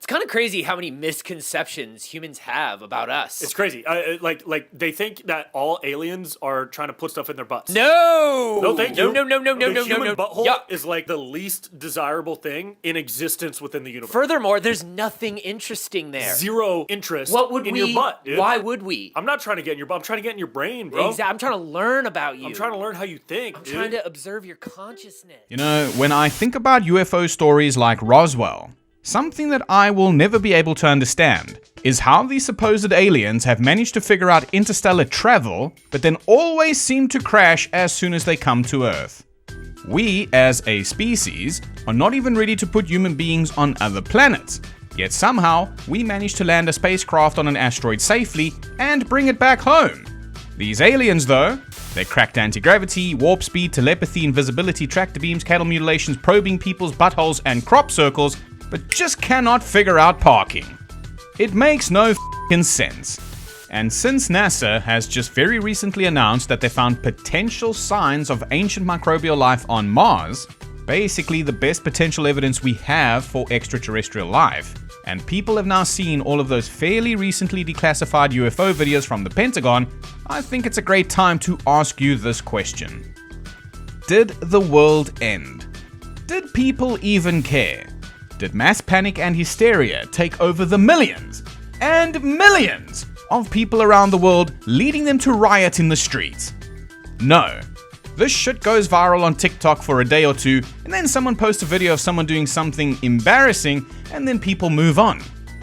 It's kind of crazy how many misconceptions humans have about us. It's crazy. Like they think that all aliens are trying to put stuff in their butts. No, thank you. No. The human butthole is like the least desirable thing in existence within the universe. Furthermore, there's nothing interesting there. Zero interest in your butt, dude. Why would we? I'm not trying to get in your butt. I'm trying to get in your brain, bro. Exactly. I'm trying to learn about you. I'm trying to learn how you think, I'm trying to observe your consciousness. You know, when I think about UFO stories like Roswell, something that I will never be able to understand is how these supposed aliens have managed to figure out interstellar travel, but then always seem to crash as soon as they come to Earth. We, as a species, are not even ready to put human beings on other planets, yet somehow we managed to land a spacecraft on an asteroid safely and bring it back home. These aliens, though, they cracked anti-gravity, warp speed, telepathy, invisibility, tractor beams, cattle mutilations, probing people's buttholes, and crop circles, but just cannot figure out parking. It makes no f***ing sense. And since NASA has just very recently announced that they found potential signs of ancient microbial life on Mars, basically the best potential evidence we have for extraterrestrial life, and people have now seen all of those fairly recently declassified UFO videos from the Pentagon, I think it's a great time to ask you this question. Did the world end? Did people even care? Did mass panic and hysteria take over the millions and millions of people around the world, leading them to riot in the streets? No. This shit goes viral on TikTok for a day or two, and then someone posts a video of someone doing something embarrassing, and then people move on.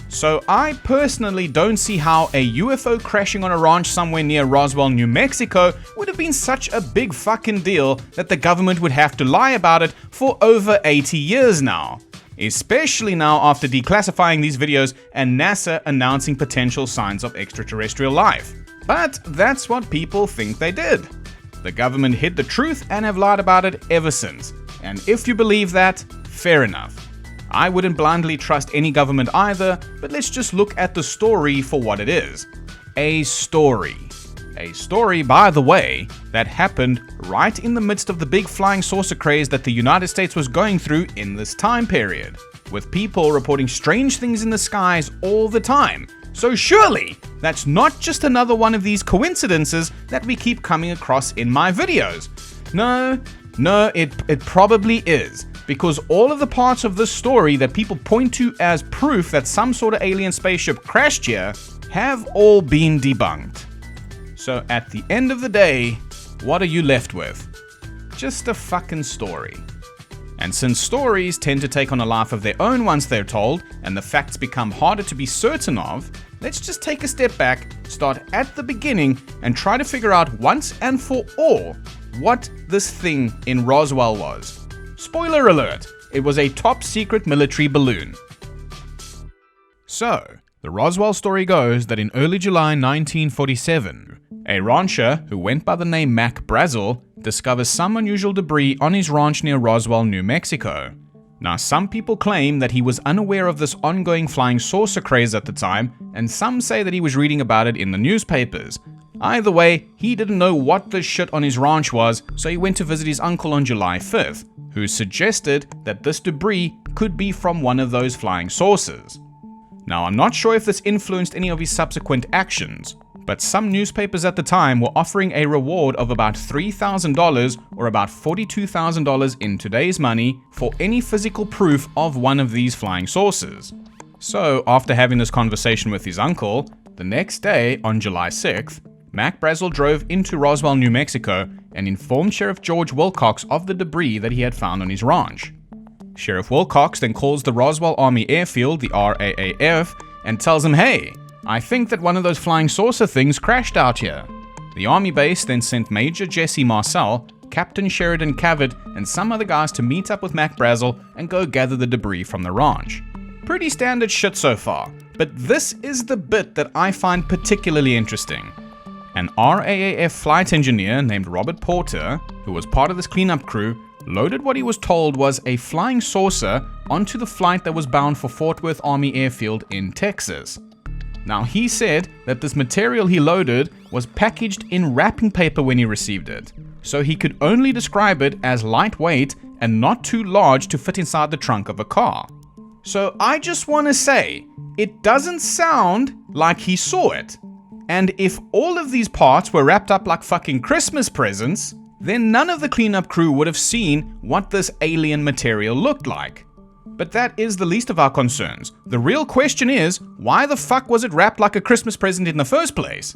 So I personally don't see how a UFO crashing on a ranch somewhere near Roswell, New Mexico would have been such a big fucking deal that the government would have to lie about it for over 80 years now. Especially now after declassifying these videos and NASA announcing potential signs of extraterrestrial life. But that's what people think they did. The government hid the truth and have lied about it ever since. And if you believe that, fair enough. I wouldn't blindly trust any government either, but let's just look at the story for what it is. A story. A story, by the way, that happened right in the midst of the big flying saucer craze that the United States was going through in this time period, with people reporting strange things in the skies all the time. So surely, that's not just another one of these coincidences that we keep coming across in my videos. No, it probably is, because all of the parts of this story that people point to as proof that some sort of alien spaceship crashed here have all been debunked. So at the end of the day, what are you left with? Just a fucking story. And since stories tend to take on a life of their own once they're told, and the facts become harder to be certain of, let's just take a step back, start at the beginning, and try to figure out once and for all what this thing in Roswell was. Spoiler alert, it was a top secret military balloon. So, the Roswell story goes that in early July 1947, a rancher who went by the name Mac Brazel discovers some unusual debris on his ranch near Roswell, New Mexico. Now, some people claim that he was unaware of this ongoing flying saucer craze at the time, and some say that he was reading about it in the newspapers. Either way, he didn't know what this shit on his ranch was, so he went to visit his uncle on July 5th, who suggested that this debris could be from one of those flying saucers. Now, I'm not sure if this influenced any of his subsequent actions, but some newspapers at the time were offering a reward of about $3,000 or about $42,000 in today's money for any physical proof of one of these flying saucers. So, after having this conversation with his uncle, the next day, on July 6th, Mac Brazel drove into Roswell, New Mexico and informed Sheriff George Wilcox of the debris that he had found on his ranch. Sheriff Wilcox then calls the Roswell Army Airfield, the RAAF, and tells him, hey, I think that one of those flying saucer things crashed out here. The Army base then sent Major Jesse Marcel, Captain Sheridan Cavett, and some other guys to meet up with Mac Brazel and go gather the debris from the ranch. Pretty standard shit so far, but this is the bit that I find particularly interesting. An RAAF flight engineer named Robert Porter, who was part of this cleanup crew, loaded what he was told was a flying saucer onto the flight that was bound for Fort Worth Army Airfield in Texas. Now, he said that this material he loaded was packaged in wrapping paper when he received it, so he could only describe it as lightweight and not too large to fit inside the trunk of a car. So I just want to say, it doesn't sound like he saw it. And if all of these parts were wrapped up like fucking Christmas presents, then none of the cleanup crew would have seen what this alien material looked like. But that is the least of our concerns. The real question is, why the fuck was it wrapped like a Christmas present in the first place?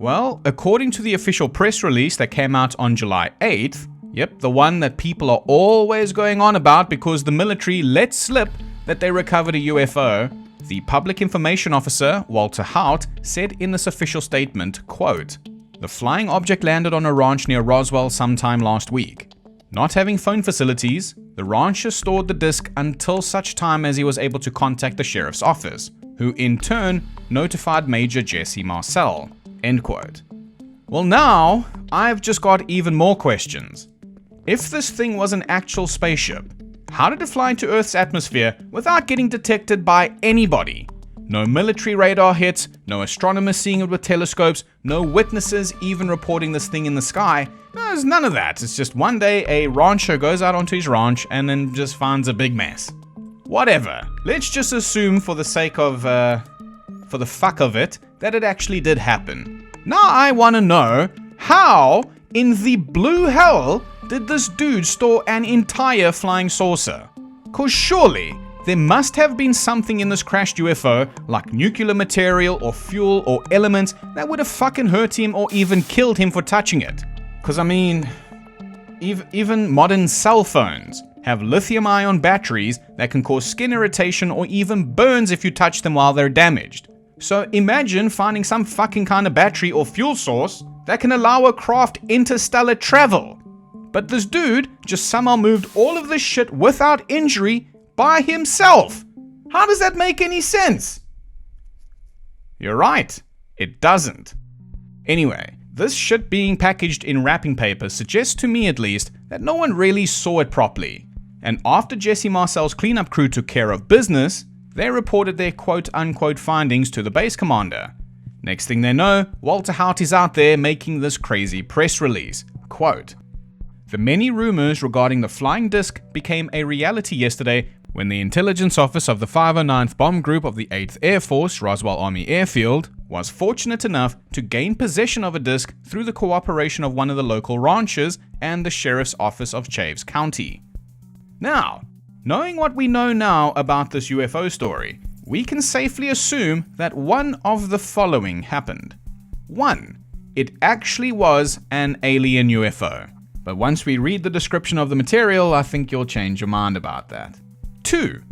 Well, according to the official press release that came out on July 8th, yep, the one that people are always going on about because the military let slip that they recovered a UFO, the public information officer, Walter Hout, said in this official statement, quote, "The flying object landed on a ranch near Roswell sometime last week. Not having phone facilities, the rancher stored the disc until such time as he was able to contact the sheriff's office, who in turn notified Major Jesse Marcel." End quote. Well, now I've just got even more questions. If this thing was an actual spaceship, how did it fly into Earth's atmosphere without getting detected by anybody? No military radar hits, no astronomers seeing it with telescopes, no witnesses even reporting this thing in the sky. There's none of that. It's just one day a rancher goes out onto his ranch and then just finds a big mess. Whatever. Let's just assume for the sake of, for the fuck of it, that it actually did happen. Now I want to know, how in the blue hell did this dude store an entire flying saucer? Cause surely there must have been something in this crashed UFO, like nuclear material or fuel or elements, that would have fucking hurt him or even killed him for touching it. Cause I mean, even modern cell phones have lithium-ion batteries that can cause skin irritation or even burns if you touch them while they're damaged. So imagine finding some fucking kind of battery or fuel source that can allow a craft interstellar travel. But this dude just somehow moved all of this shit without injury by himself. How does that make any sense? You're right, it doesn't. Anyway, this shit being packaged in wrapping paper suggests to me at least that no one really saw it properly. And after Jesse Marcel's cleanup crew took care of business, they reported their quote-unquote findings to the base commander. Next thing they know, Walter Hout is out there making this crazy press release. Quote, "The many rumors regarding the flying disc became a reality yesterday when the intelligence office of the 509th Bomb Group of the 8th Air Force, Roswell Army Airfield, was fortunate enough to gain possession of a disc through the cooperation of one of the local ranchers and the Sheriff's Office of Chaves County." Now, knowing what we know now about this UFO story, we can safely assume that one of the following happened. 1. It actually was an alien UFO. But once we read the description of the material, I think you'll change your mind about that. 2.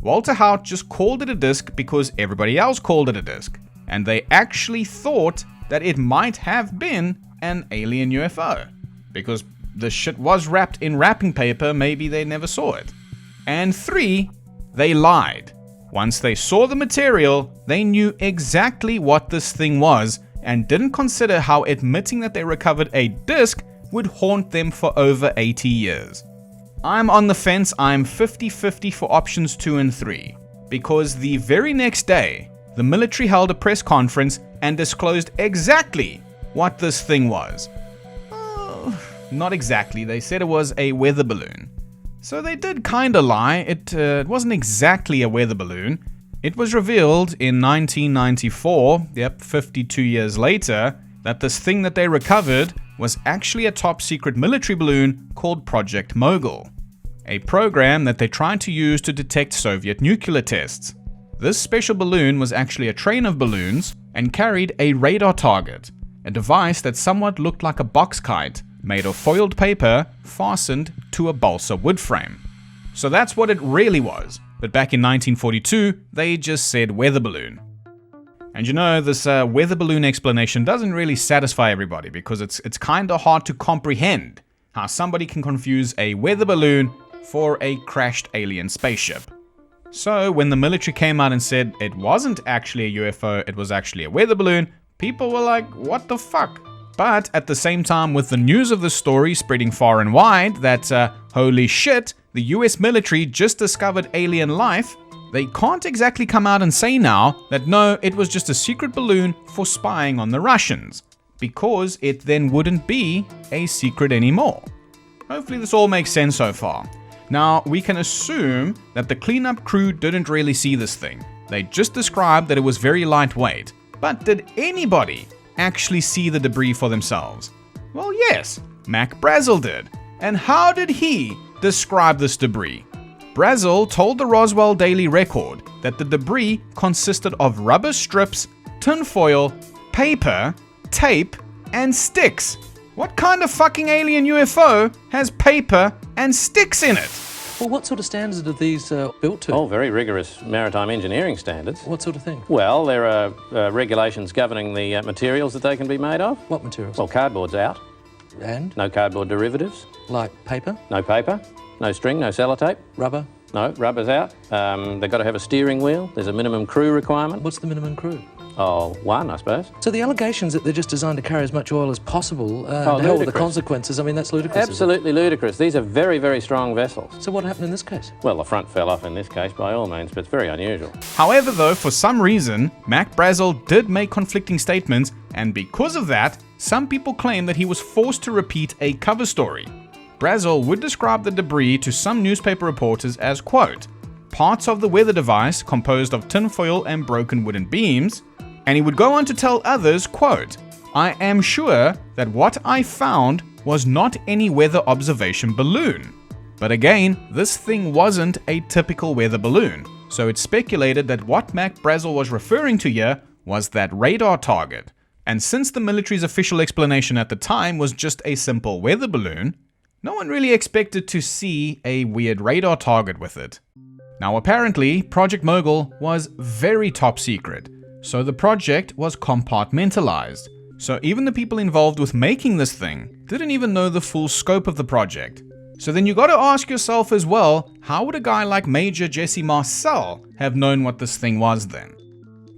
Walter Hout just called it a disc because everybody else called it a disc, and they actually thought that it might have been an alien UFO. Because the shit was wrapped in wrapping paper, maybe they never saw it. And 3, they lied. Once they saw the material, they knew exactly what this thing was and didn't consider how admitting that they recovered a disc would haunt them for over 80 years. I'm on the fence. I'm 50-50 for options 2 and 3. Because the very next day, the military held a press conference and disclosed exactly what this thing was. Not exactly. They said it was a weather balloon. So they did kinda lie. It wasn't exactly a weather balloon. It was revealed in 1994, 52 years later, that this thing that they recovered was actually a top secret military balloon called Project Mogul, a program that they tried to use to detect Soviet nuclear tests. This special balloon was actually a train of balloons and carried a radar target, a device that somewhat looked like a box kite made of foiled paper fastened to a balsa wood frame. So that's what it really was, but back in 1942, they just said weather balloon. And you know, this weather balloon explanation doesn't really satisfy everybody because it's kinda hard to comprehend how somebody can confuse a weather balloon for a crashed alien spaceship. So when the military came out and said it wasn't actually a UFO, it was actually a weather balloon, people were like, what the fuck? But at the same time, with the news of the story spreading far and wide that, holy shit, the US military just discovered alien life, they can't exactly come out and say now that no, it was just a secret balloon for spying on the Russians, because it then wouldn't be a secret anymore. Hopefully this all makes sense so far. Now, we can assume that the cleanup crew didn't really see this thing. They just described that it was very lightweight. But did anybody actually see the debris for themselves? Well, yes, Mac Brazel did. And how did he describe this debris? Brazel told the Roswell Daily Record that the debris consisted of rubber strips, tinfoil, paper, tape, and sticks. What kind of fucking alien UFO has paper and sticks in it? Well, what sort of standards are these built to? Oh, very rigorous maritime engineering standards. What sort of thing? Well, there are regulations governing the materials that they can be made of. What materials? Well, cardboard's out. And? No cardboard derivatives. Like paper? No paper. No string, no sellotape. Rubber? No, rubber's out. They've got to have a steering wheel. There's a minimum crew requirement. What's the minimum crew? Oh, one, I suppose. So the allegations that they're just designed to carry as much oil as possible, to hell with the ludicrous. consequences, I mean, that's ludicrous. Absolutely ludicrous. These are very, very strong vessels. So what happened in this case? Well, the front fell off in this case by all means, but it's very unusual. However, though, for some reason, Mac Brazel did make conflicting statements, and because of that, some people claim that he was forced to repeat a cover story. Brazel would describe the debris to some newspaper reporters as, quote, parts of the weather device composed of tinfoil and broken wooden beams, and he would go on to tell others, quote, I am sure that what I found was not any weather observation balloon. But again, this thing wasn't a typical weather balloon, so it's speculated that what Mac Brazel was referring to here was that radar target. And since the military's official explanation at the time was just a simple weather balloon, no one really expected to see a weird radar target with it. Now apparently, Project Mogul was very top secret, so the project was compartmentalized. So even the people involved with making this thing didn't even know the full scope of the project. So then you gotta ask yourself as well, how would a guy like Major Jesse Marcel have known what this thing was then?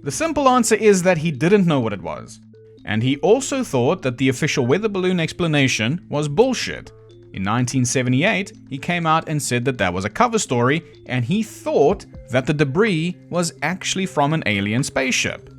The simple answer is that he didn't know what it was. And he also thought that the official weather balloon explanation was bullshit. In 1978, he came out and said that that was a cover story, and he thought that the debris was actually from an alien spaceship.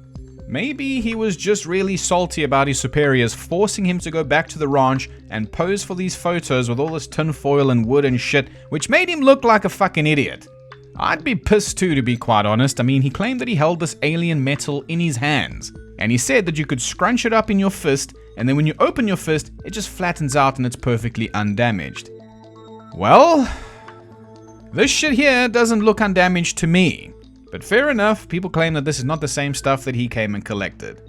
Maybe he was just really salty about his superiors forcing him to go back to the ranch and pose for these photos with all this tinfoil and wood and shit, which made him look like a fucking idiot. I'd be pissed too, to be quite honest. I mean, he claimed that he held this alien metal in his hands, and he said that you could scrunch it up in your fist, and then when you open your fist, it just flattens out and it's perfectly undamaged. Well, this shit here doesn't look undamaged to me. But fair enough, people claim that this is not the same stuff that he came and collected.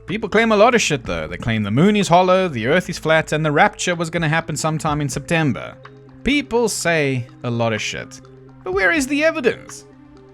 People claim a lot of shit though. They claim the moon is hollow, the earth is flat, and the rapture was gonna happen sometime in September. People say a lot of shit. But where is the evidence?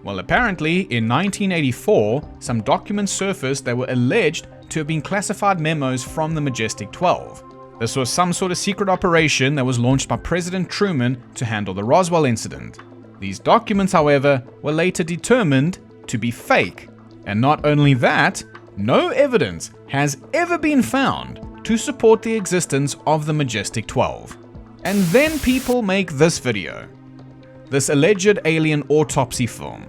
Well, apparently, in 1984, some documents surfaced that were alleged to have been classified memos from the Majestic 12. This was some sort of secret operation that was launched by President Truman to handle the Roswell incident. These documents, however, were later determined to be fake. And not only that, no evidence has ever been found to support the existence of the Majestic 12. And then people make this video. This alleged alien autopsy film.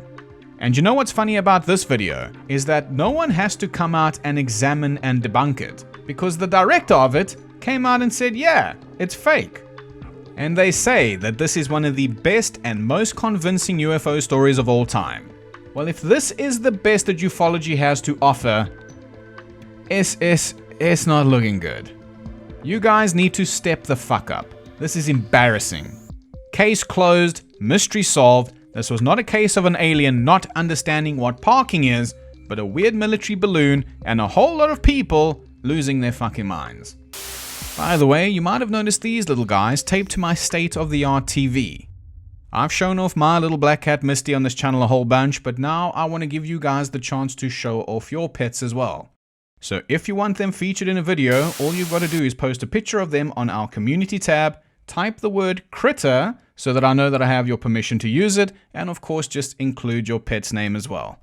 And you know what's funny about this video is that no one has to come out and examine and debunk it, because the director of it came out and said, yeah, it's fake. And they say that this is one of the best and most convincing UFO stories of all time. Well, if this is the best that ufology has to offer, it's not looking good. You guys need to step the fuck up. This is embarrassing. Case closed, mystery solved. This was not a case of an alien not understanding what parking is, but a weird military balloon and a whole lot of people losing their fucking minds. By the way, you might have noticed these little guys taped to my state-of-the-art TV. I've shown off my little black cat Misty on this channel a whole bunch, but now I want to give you guys the chance to show off your pets as well. So if you want them featured in a video, all you've got to do is post a picture of them on our community tab, type the word critter so that I know that I have your permission to use it, and of course just include your pet's name as well.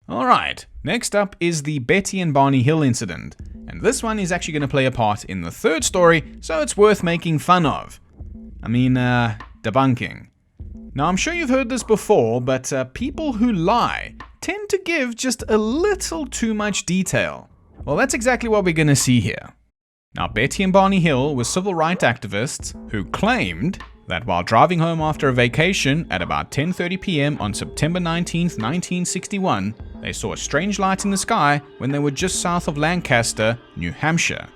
Alright, next up is the Betty and Barney Hill incident, and this one is actually going to play a part in the third story, so it's worth making fun of. Debunking. Now I'm sure you've heard this before, but people who lie tend to give just a little too much detail. Well, that's exactly what we're going to see here. Now, Betty and Barney Hill were civil rights activists who claimed that while driving home after a vacation at about 10:30 p.m. on September 19th, 1961, they saw a strange light in the sky when they were just south of Lancaster, New Hampshire.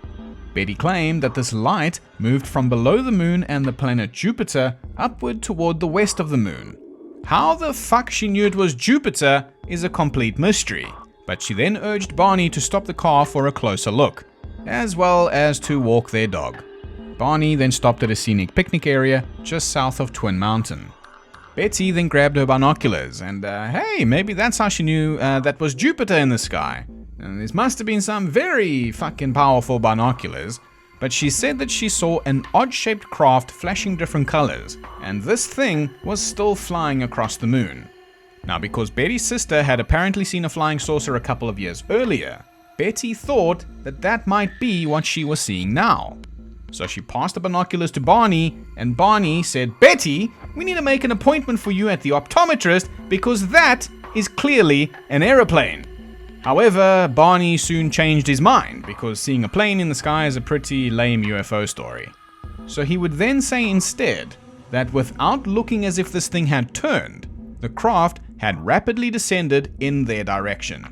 Betty claimed that this light moved from below the moon and the planet Jupiter upward toward the west of the moon. How the fuck she knew it was Jupiter is a complete mystery, but she then urged Barney to stop the car for a closer look, as well as to walk their dog. Barney then stopped at a scenic picnic area just south of Twin Mountain. Betty then grabbed her binoculars and hey, maybe that's how she knew that was Jupiter in the sky. And this must have been some very fucking powerful binoculars, but she said that she saw an odd-shaped craft flashing different colors, and this thing was still flying across the moon. Now, because Betty's sister had apparently seen a flying saucer a couple of years earlier, Betty thought that that might be what she was seeing now. So she passed the binoculars to Barney, and Barney said, "Betty, we need to make an appointment for you at the optometrist because that is clearly an aeroplane." However, Barney soon changed his mind because seeing a plane in the sky is a pretty lame UFO story. So he would then say instead that without looking as if this thing had turned, the craft had rapidly descended in their direction.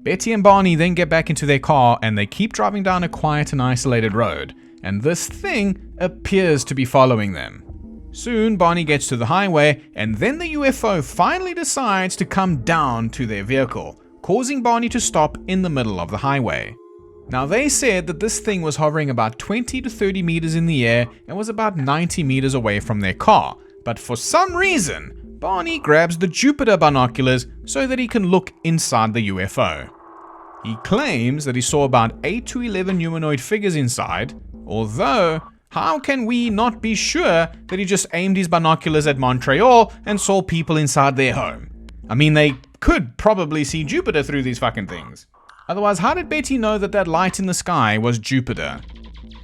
Betty and Barney then get back into their car and they keep driving down a quiet and isolated road, and this thing appears to be following them. Soon, Barney gets to the highway, and then the UFO finally decides to come down to their vehicle, causing Barney to stop in the middle of the highway. Now, they said that this thing was hovering about 20 to 30 meters in the air and was about 90 meters away from their car, but for some reason, Barney grabs the Jupiter binoculars so that he can look inside the UFO. He claims that he saw about 8 to 11 humanoid figures inside, although how can we not be sure that he just aimed his binoculars at Montreal and saw people inside their home? I mean, they could probably see Jupiter through these fucking things. Otherwise, how did Betty know that that light in the sky was Jupiter?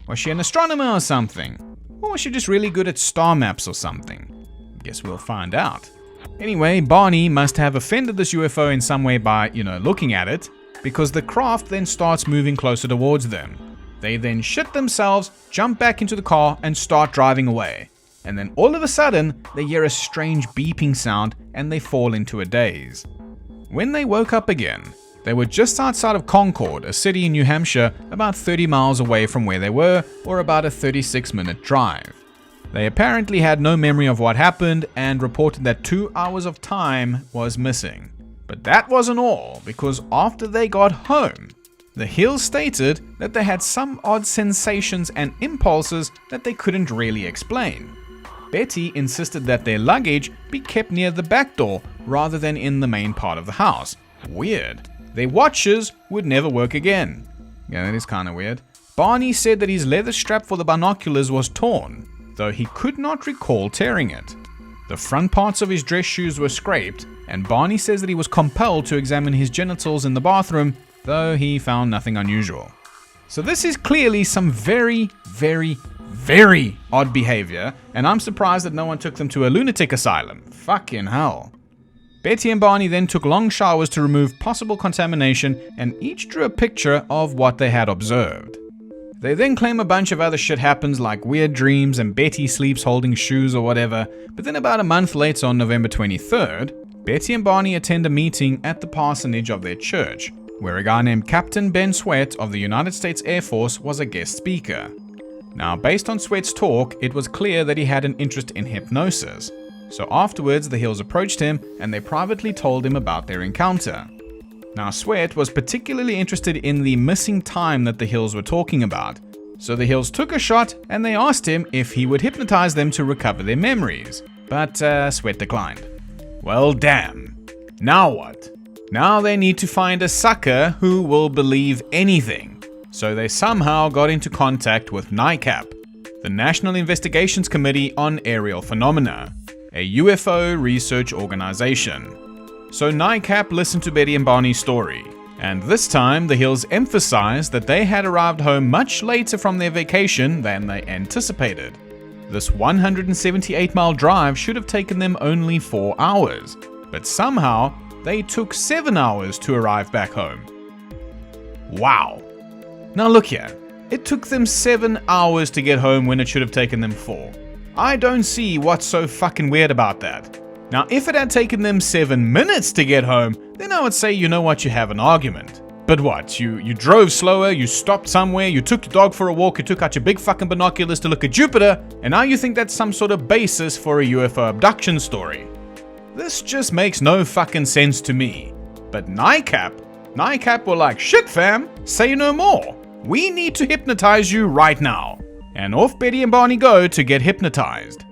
Was she an astronomer or something? Or was she just really good at star maps or something? Guess we'll find out. Anyway, Barney must have offended this UFO in some way by, looking at it, because the craft then starts moving closer towards them. They then shit themselves, jump back into the car, and start driving away. And then all of a sudden, they hear a strange beeping sound and they fall into a daze. When they woke up again, they were just outside of Concord, a city in New Hampshire, about 30 miles away from where they were, or about a 36-minute drive. They apparently had no memory of what happened and reported that 2 hours of time was missing. But that wasn't all, because after they got home, the Hills stated that they had some odd sensations and impulses that they couldn't really explain. Betty insisted that their luggage be kept near the back door rather than in the main part of the house. Weird. Their watches would never work again. Yeah, that is kind of weird. Barney said that his leather strap for the binoculars was torn, though he could not recall tearing it. The front parts of his dress shoes were scraped, and Barney says that he was compelled to examine his genitals in the bathroom, though he found nothing unusual. So this is clearly some very, very, very odd behavior, and I'm surprised that no one took them to a lunatic asylum. Fucking hell. Betty and Barney then took long showers to remove possible contamination, and each drew a picture of what they had observed. They then claim a bunch of other shit happens, like weird dreams and Betty sleeps holding shoes or whatever, but then about a month later on November 23rd, Betty and Barney attend a meeting at the parsonage of their church, where a guy named Captain Ben Sweat of the United States Air Force was a guest speaker. Now, based on Sweat's talk, it was clear that he had an interest in hypnosis. So afterwards, the Hills approached him and they privately told him about their encounter. Now, Sweat was particularly interested in the missing time that the Hills were talking about. So the Hills took a shot and they asked him if he would hypnotize them to recover their memories. But Sweat declined. Well, damn. Now what? Now they need to find a sucker who will believe anything. So they somehow got into contact with NICAP, the National Investigations Committee on Aerial Phenomena, a UFO research organization. So NICAP listened to Betty and Barney's story, and this time the Hills emphasized that they had arrived home much later from their vacation than they anticipated. This 178-mile drive should have taken them only 4 hours, but somehow they took 7 hours to arrive back home. Wow. Now look here, it took them 7 hours to get home when it should have taken them 4. I don't see what's so fucking weird about that. Now, if it had taken them 7 minutes to get home, then I would say, you know what, you have an argument. But what, you drove slower, you stopped somewhere, you took your dog for a walk, you took out your big fucking binoculars to look at Jupiter, and now you think that's some sort of basis for a UFO abduction story. This just makes no fucking sense to me. But NICAP were like, shit fam, say no more. We need to hypnotize you right now. And off Betty and Barney go to get hypnotized.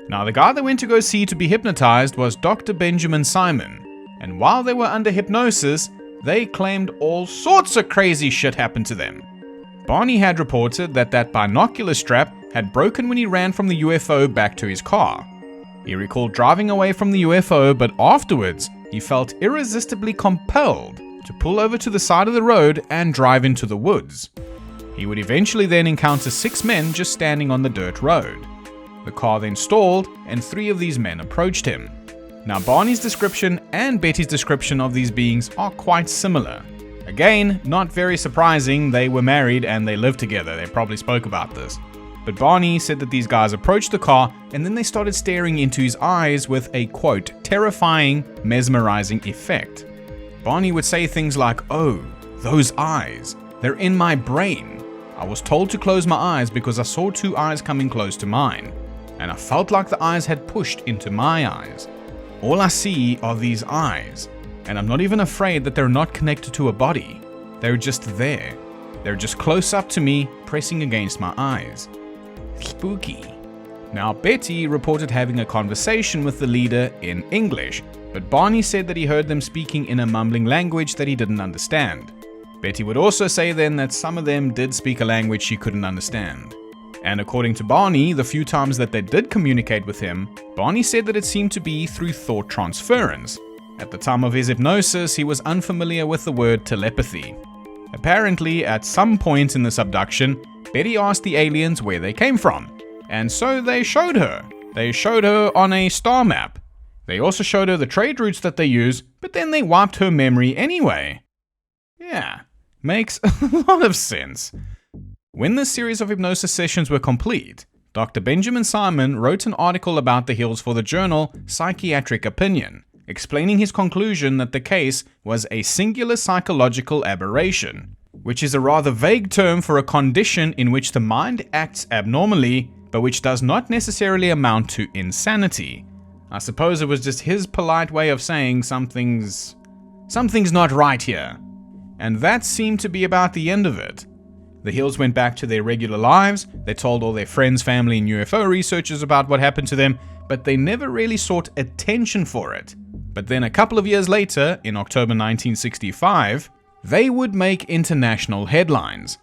Now the guy they went to go see to be hypnotized was Dr. Benjamin Simon. And while they were under hypnosis, they claimed all sorts of crazy shit happened to them. Barney had reported that binocular strap had broken when he ran from the UFO back to his car. He recalled driving away from the UFO, but afterwards, he felt irresistibly compelled to pull over to the side of the road and drive into the woods. He would eventually then encounter 6 men just standing on the dirt road. The car then stalled, and 3 of these men approached him. Now, Barney's description and Betty's description of these beings are quite similar. Again, not very surprising, they were married and they lived together, they probably spoke about this. But Barney said that these guys approached the car and then they started staring into his eyes with a, quote, terrifying, mesmerizing effect. Barney would say things like, oh, those eyes, they're in my brain. I was told to close my eyes because I saw 2 eyes coming close to mine, and I felt like the eyes had pushed into my eyes. All I see are these eyes, and I'm not even afraid that they're not connected to a body. They're just there. They're just close up to me, pressing against my eyes. Spooky. Now, Betty reported having a conversation with the leader in English, but Barney said that he heard them speaking in a mumbling language that he didn't understand. Betty would also say then that some of them did speak a language she couldn't understand. And according to Barney, the few times that they did communicate with him, Barney said that it seemed to be through thought transference. At the time of his hypnosis, he was unfamiliar with the word telepathy. Apparently, at some point in this abduction, Betty asked the aliens where they came from, and so they showed her. They showed her on a star map. They also showed her the trade routes that they use, but then they wiped her memory anyway. Yeah, makes a lot of sense. When this series of hypnosis sessions were complete, Dr. Benjamin Simon wrote an article about the hills for the journal Psychiatric Opinion, explaining his conclusion that the case was a singular psychological aberration, which is a rather vague term for a condition in which the mind acts abnormally, but which does not necessarily amount to insanity. I suppose it was just his polite way of saying something's not right here. And that seemed to be about the end of it. The Hills went back to their regular lives, they told all their friends, family, and UFO researchers about what happened to them, but they never really sought attention for it. But then a couple of years later, in October 1965, they would make international headlines.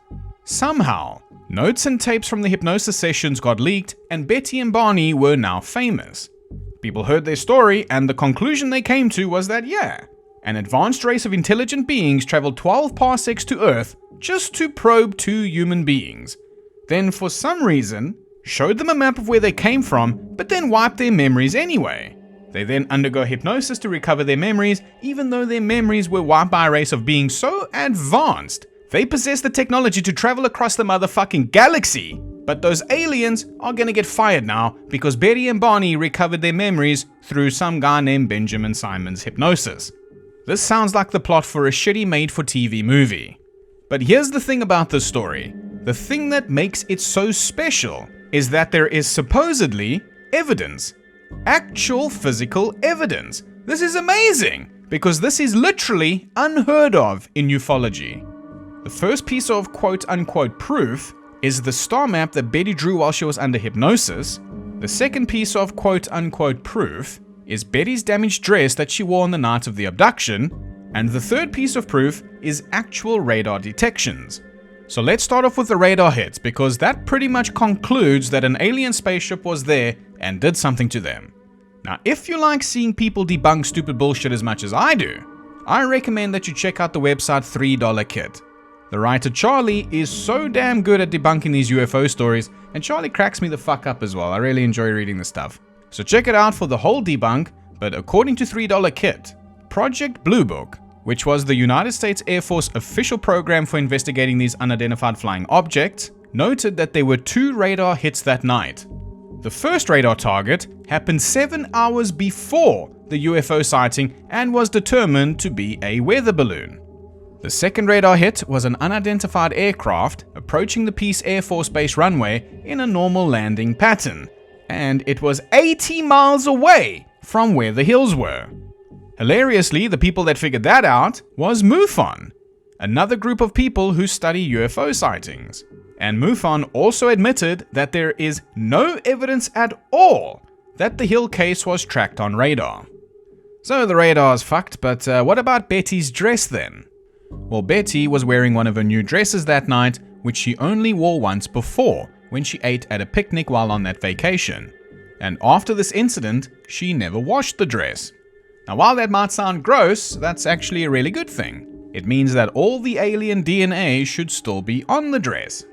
Somehow, notes and tapes from the hypnosis sessions got leaked, and Betty and Barney were now famous. People heard their story, and the conclusion they came to was that, yeah, an advanced race of intelligent beings traveled 12 parsecs to Earth just to probe 2 human beings. Then, for some reason, showed them a map of where they came from, but then wiped their memories anyway. They then undergo hypnosis to recover their memories, even though their memories were wiped by a race of beings so advanced, they possess the technology to travel across the motherfucking galaxy. But those aliens are gonna get fired now because Betty and Barney recovered their memories through some guy named Benjamin Simon's hypnosis. This sounds like the plot for a shitty made-for-TV movie. But here's the thing about this story. The thing that makes it so special is that there is supposedly evidence. Actual physical evidence. This is amazing, because this is literally unheard of in ufology. The first piece of quote-unquote proof is the star map that Betty drew while she was under hypnosis. The second piece of quote-unquote proof is Betty's damaged dress that she wore on the night of the abduction. And the third piece of proof is actual radar detections. So let's start off with the radar hits, because that pretty much concludes that an alien spaceship was there and did something to them. Now, if you like seeing people debunk stupid bullshit as much as I do, I recommend that you check out the website $3 Kit. The writer Charlie is so damn good at debunking these UFO stories, and Charlie cracks me the fuck up as well. I really enjoy reading the stuff. So check it out for the whole debunk, but according to $3 Kit, Project Blue Book, which was the United States Air Force official program for investigating these unidentified flying objects, noted that there were 2 radar hits that night. The first radar target happened 7 hours before the UFO sighting and was determined to be a weather balloon. The second radar hit was an unidentified aircraft approaching the Peace Air Force Base runway in a normal landing pattern, and it was 80 miles away from where the hills were. Hilariously, the people that figured that out was MUFON, another group of people who study UFO sightings. And MUFON also admitted that there is no evidence at all that the hill case was tracked on radar. So the radar's fucked, but what about Betty's dress then? Well, Betty was wearing one of her new dresses that night, which she only wore once before, when she ate at a picnic while on that vacation. And after this incident, she never washed the dress. Now, while that might sound gross, that's actually a really good thing. It means that all the alien DNA should still be on the dress.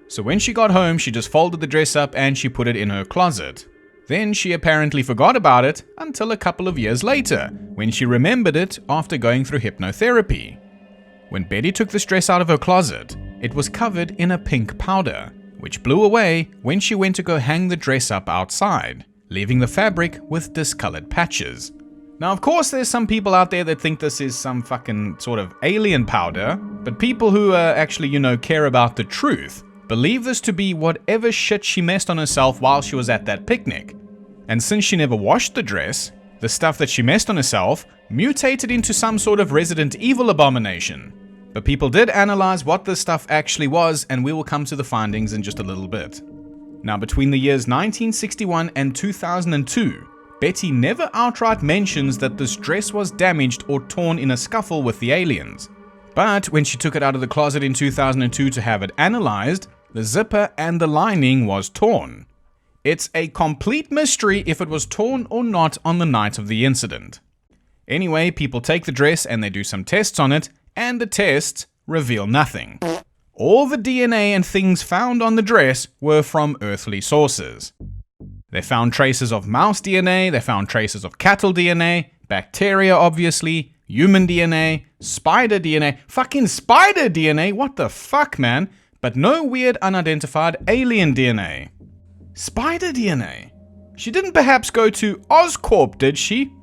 So when she got home, she just folded the dress up and she put it in her closet. Then she apparently forgot about it until a couple of years later, when she remembered it after going through hypnotherapy. When Betty took this dress out of her closet, it was covered in a pink powder, which blew away when she went to go hang the dress up outside, leaving the fabric with discolored patches. Now, of course, there's some people out there that think this is some fucking sort of alien powder, but people who actually, care about the truth believe this to be whatever shit she messed on herself while she was at that picnic. And since she never washed the dress, the stuff that she messed on herself mutated into some sort of Resident Evil abomination. But people did analyze what this stuff actually was, and we will come to the findings in just a little bit. Now, between the years 1961 and 2002, Betty never outright mentions that this dress was damaged or torn in a scuffle with the aliens. But when she took it out of the closet in 2002 to have it analyzed, the zipper and the lining was torn. It's a complete mystery if it was torn or not on the night of the incident. Anyway, people take the dress and they do some tests on it, and the tests reveal nothing. All the DNA and things found on the dress were from earthly sources. They found traces of mouse DNA, they found traces of cattle DNA, bacteria obviously, human DNA, spider DNA, fucking spider DNA, what the fuck, man? But no weird unidentified alien DNA. Spider DNA? She didn't perhaps go to Oscorp, did she?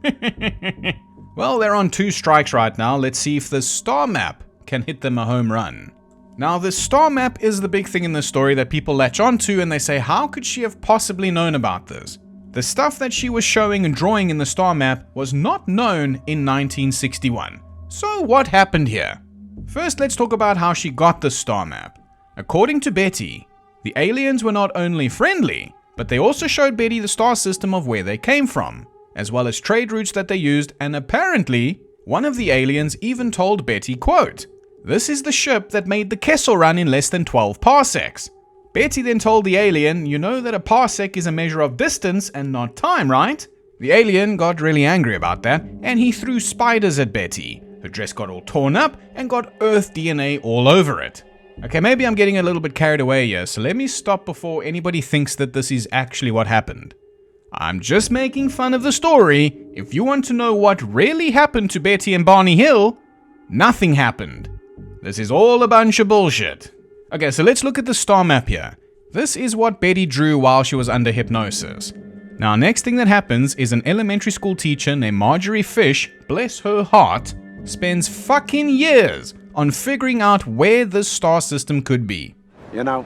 Well, they're on 2 strikes right now. Let's see if the star map can hit them a home run. Now, the star map is the big thing in this story that people latch onto, and they say, how could she have possibly known about this? The stuff that she was showing and drawing in the star map was not known in 1961. So what happened here? First, let's talk about how she got the star map. According to Betty, the aliens were not only friendly, but they also showed Betty the star system of where they came from, as well as trade routes that they used, and apparently, one of the aliens even told Betty, quote, "This is the ship that made the Kessel Run in less than 12 parsecs. Betty then told the alien, you know that a parsec is a measure of distance and not time, right? The alien got really angry about that, and he threw spiders at Betty. Her dress got all torn up and got Earth DNA all over it. Okay, maybe I'm getting a little bit carried away here, so let me stop before anybody thinks that this is actually what happened. I'm just making fun of the story. If you want to know what really happened to Betty and Barney Hill, nothing happened. This is all a bunch of bullshit. Okay, so let's look at the star map here. This is what Betty drew while she was under hypnosis. Now, next thing that happens is an elementary school teacher named Marjorie Fish, bless her heart, spends fucking years on figuring out where this star system could be. You know,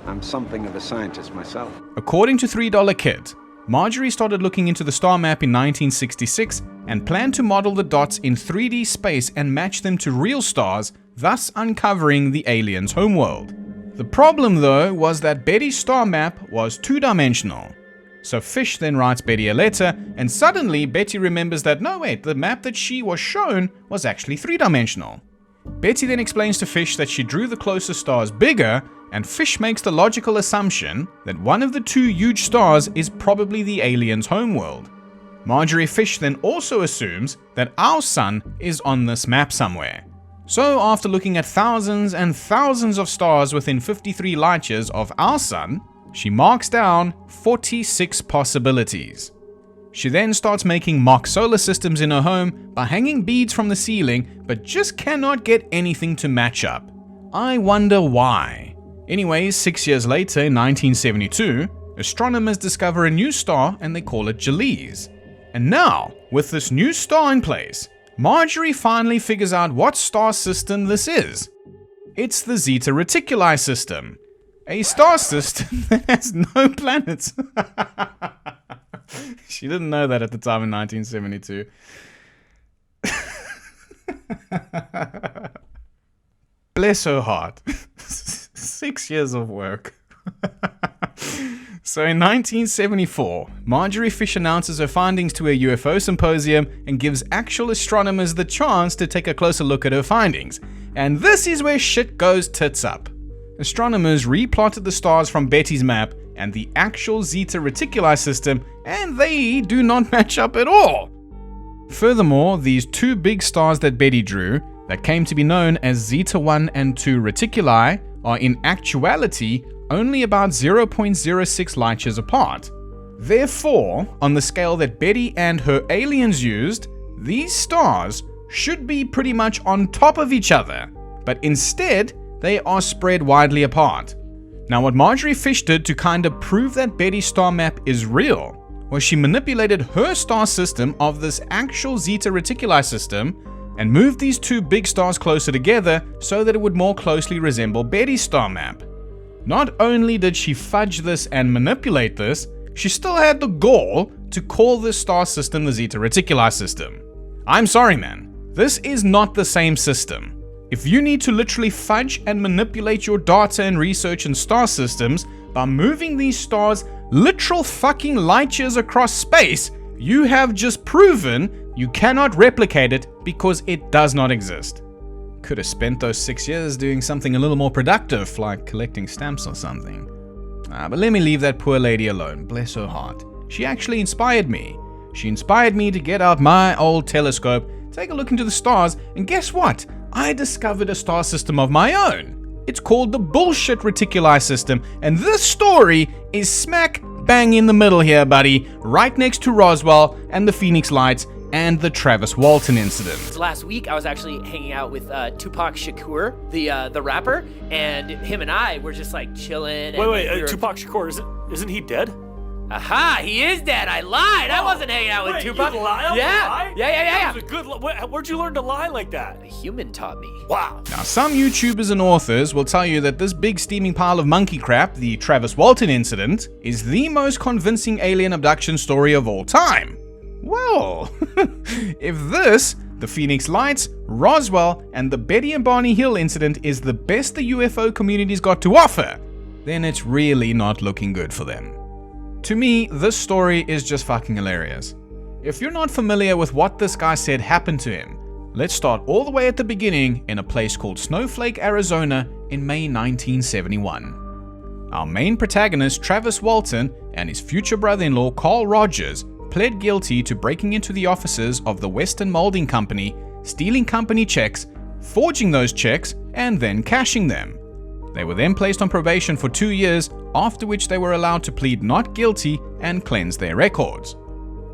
I'm something of a scientist myself. According to $3 Kit, Marjorie started looking into the star map in 1966 and planned to model the dots in 3D space and match them to real stars, thus uncovering the aliens' homeworld. The problem, though, was that Betty's star map was 2-dimensional. So Fish then writes Betty a letter, and suddenly Betty remembers that, no wait, the map that she was shown was actually 3-dimensional. Betty then explains to Fish that she drew the closest stars bigger, and Fish makes the logical assumption that one of the 2 huge stars is probably the aliens' homeworld. Marjorie Fish then also assumes that our sun is on this map somewhere. So after looking at thousands and thousands of stars within 53 light years of our sun, she marks down 46 possibilities. She then starts making mock solar systems in her home by hanging beads from the ceiling, but just cannot get anything to match up. I wonder why. Anyways, 6 years later, in 1972, astronomers discover a new star and they call it Jalise. And now, with this new star in place, Marjorie finally figures out what star system this is. It's the Zeta Reticuli system, a star system that has no planets. She didn't know that at the time in 1972. Bless her heart. 6 years of work. So in 1974, Marjorie Fish announces her findings to a UFO symposium and gives actual astronomers the chance to take a closer look at her findings. And this is where shit goes tits up. Astronomers replotted the stars from Betty's map and the actual Zeta Reticuli system, and they do not match up at all. Furthermore, these two big stars that Betty drew, that came to be known as Zeta 1 and 2 Reticuli, are in actuality only about 0.06 light years apart. Therefore, on the scale that Betty and her aliens used, these stars should be pretty much on top of each other, but instead, they are spread widely apart. Now, what Marjorie Fish did to kind of prove that Betty's star map is real was she manipulated her star system of this actual Zeta Reticuli system and moved these two big stars closer together so that it would more closely resemble Betty's star map. Not only did she fudge this and manipulate this, she still had the gall to call this star system the Zeta Reticuli system. I'm sorry, man, this is not the same system. If you need to literally fudge and manipulate your data and research in star systems by moving these stars literal fucking light years across space, you have just proven you cannot replicate it because it does not exist. Could have spent those 6 years doing something a little more productive, like collecting stamps or something. But let me leave that poor lady alone, bless her heart. She actually inspired me. She inspired me to get out my old telescope, take a look into the stars, and guess what? I discovered a star system of my own. It's called the Bullshit Reticuli system, and this story is smack bang in the middle here, buddy, right next to Roswell and the Phoenix Lights and the Travis Walton incident. Last week, I was actually hanging out with Tupac Shakur, the rapper, and him and I were just like chilling. Wait, Tupac Shakur, isn't he dead? Aha, he is dead. I lied. I wasn't hanging out with Tupac. You lied? Yeah. That was a good where'd you learn to lie like that? A human taught me. Wow. Now, some YouTubers and authors will tell you that this big steaming pile of monkey crap, the Travis Walton incident, is the most convincing alien abduction story of all time. Well, if this, the Phoenix Lights, Roswell, and the Betty and Barney Hill incident is the best the UFO community's got to offer, then it's really not looking good for them. To me, this story is just fucking hilarious. If you're not familiar with what this guy said happened to him, let's start all the way at the beginning in a place called Snowflake, Arizona in May 1971. Our main protagonist, Travis Walton, and his future brother-in-law, Carl Rogers, pled guilty to breaking into the offices of the Western Molding Company, stealing company checks, forging those checks, and then cashing them. They were then placed on probation for 2 years, after which they were allowed to plead not guilty and cleanse their records.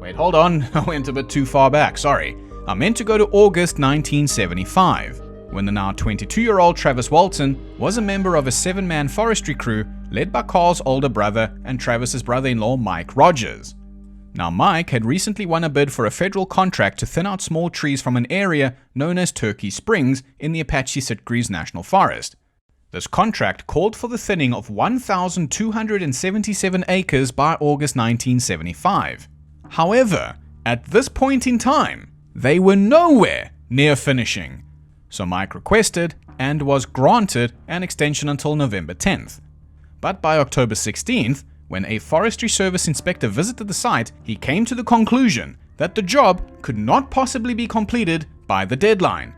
Wait, hold on, I went a bit too far back, sorry. I meant to go to August 1975, when the now 22-year-old Travis Walton was a member of a 7-man forestry crew led by Carl's older brother and Travis's brother-in-law Mike Rogers. Now, Mike had recently won a bid for a federal contract to thin out small trees from an area known as Turkey Springs in the Apache Sitgreaves National Forest. This contract called for the thinning of 1,277 acres by August 1975. However, at this point in time, they were nowhere near finishing. So Mike requested and was granted an extension until November 10th. But by October 16th, when a Forestry Service inspector visited the site, he came to the conclusion that the job could not possibly be completed by the deadline.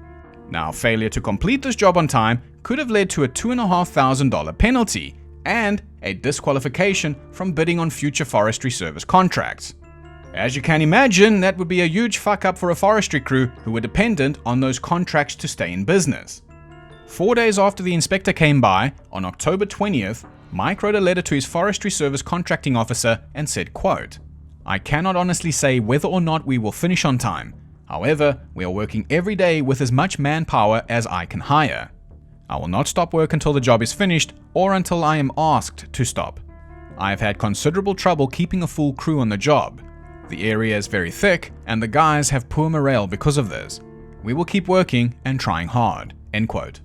Now, failure to complete this job on time could have led to a $2,500 penalty and a disqualification from bidding on future Forestry Service contracts. As you can imagine, that would be a huge fuck up for a forestry crew who were dependent on those contracts to stay in business. 4 days after the inspector came by, on October 20th, Mike wrote a letter to his Forestry Service contracting officer and said, quote, "I cannot honestly say whether or not we will finish on time. However, we are working every day with as much manpower as I can hire. I will not stop work until the job is finished or until I am asked to stop. I have had considerable trouble keeping a full crew on the job. The area is very thick, and the guys have poor morale because of this. We will keep working and trying hard." End quote.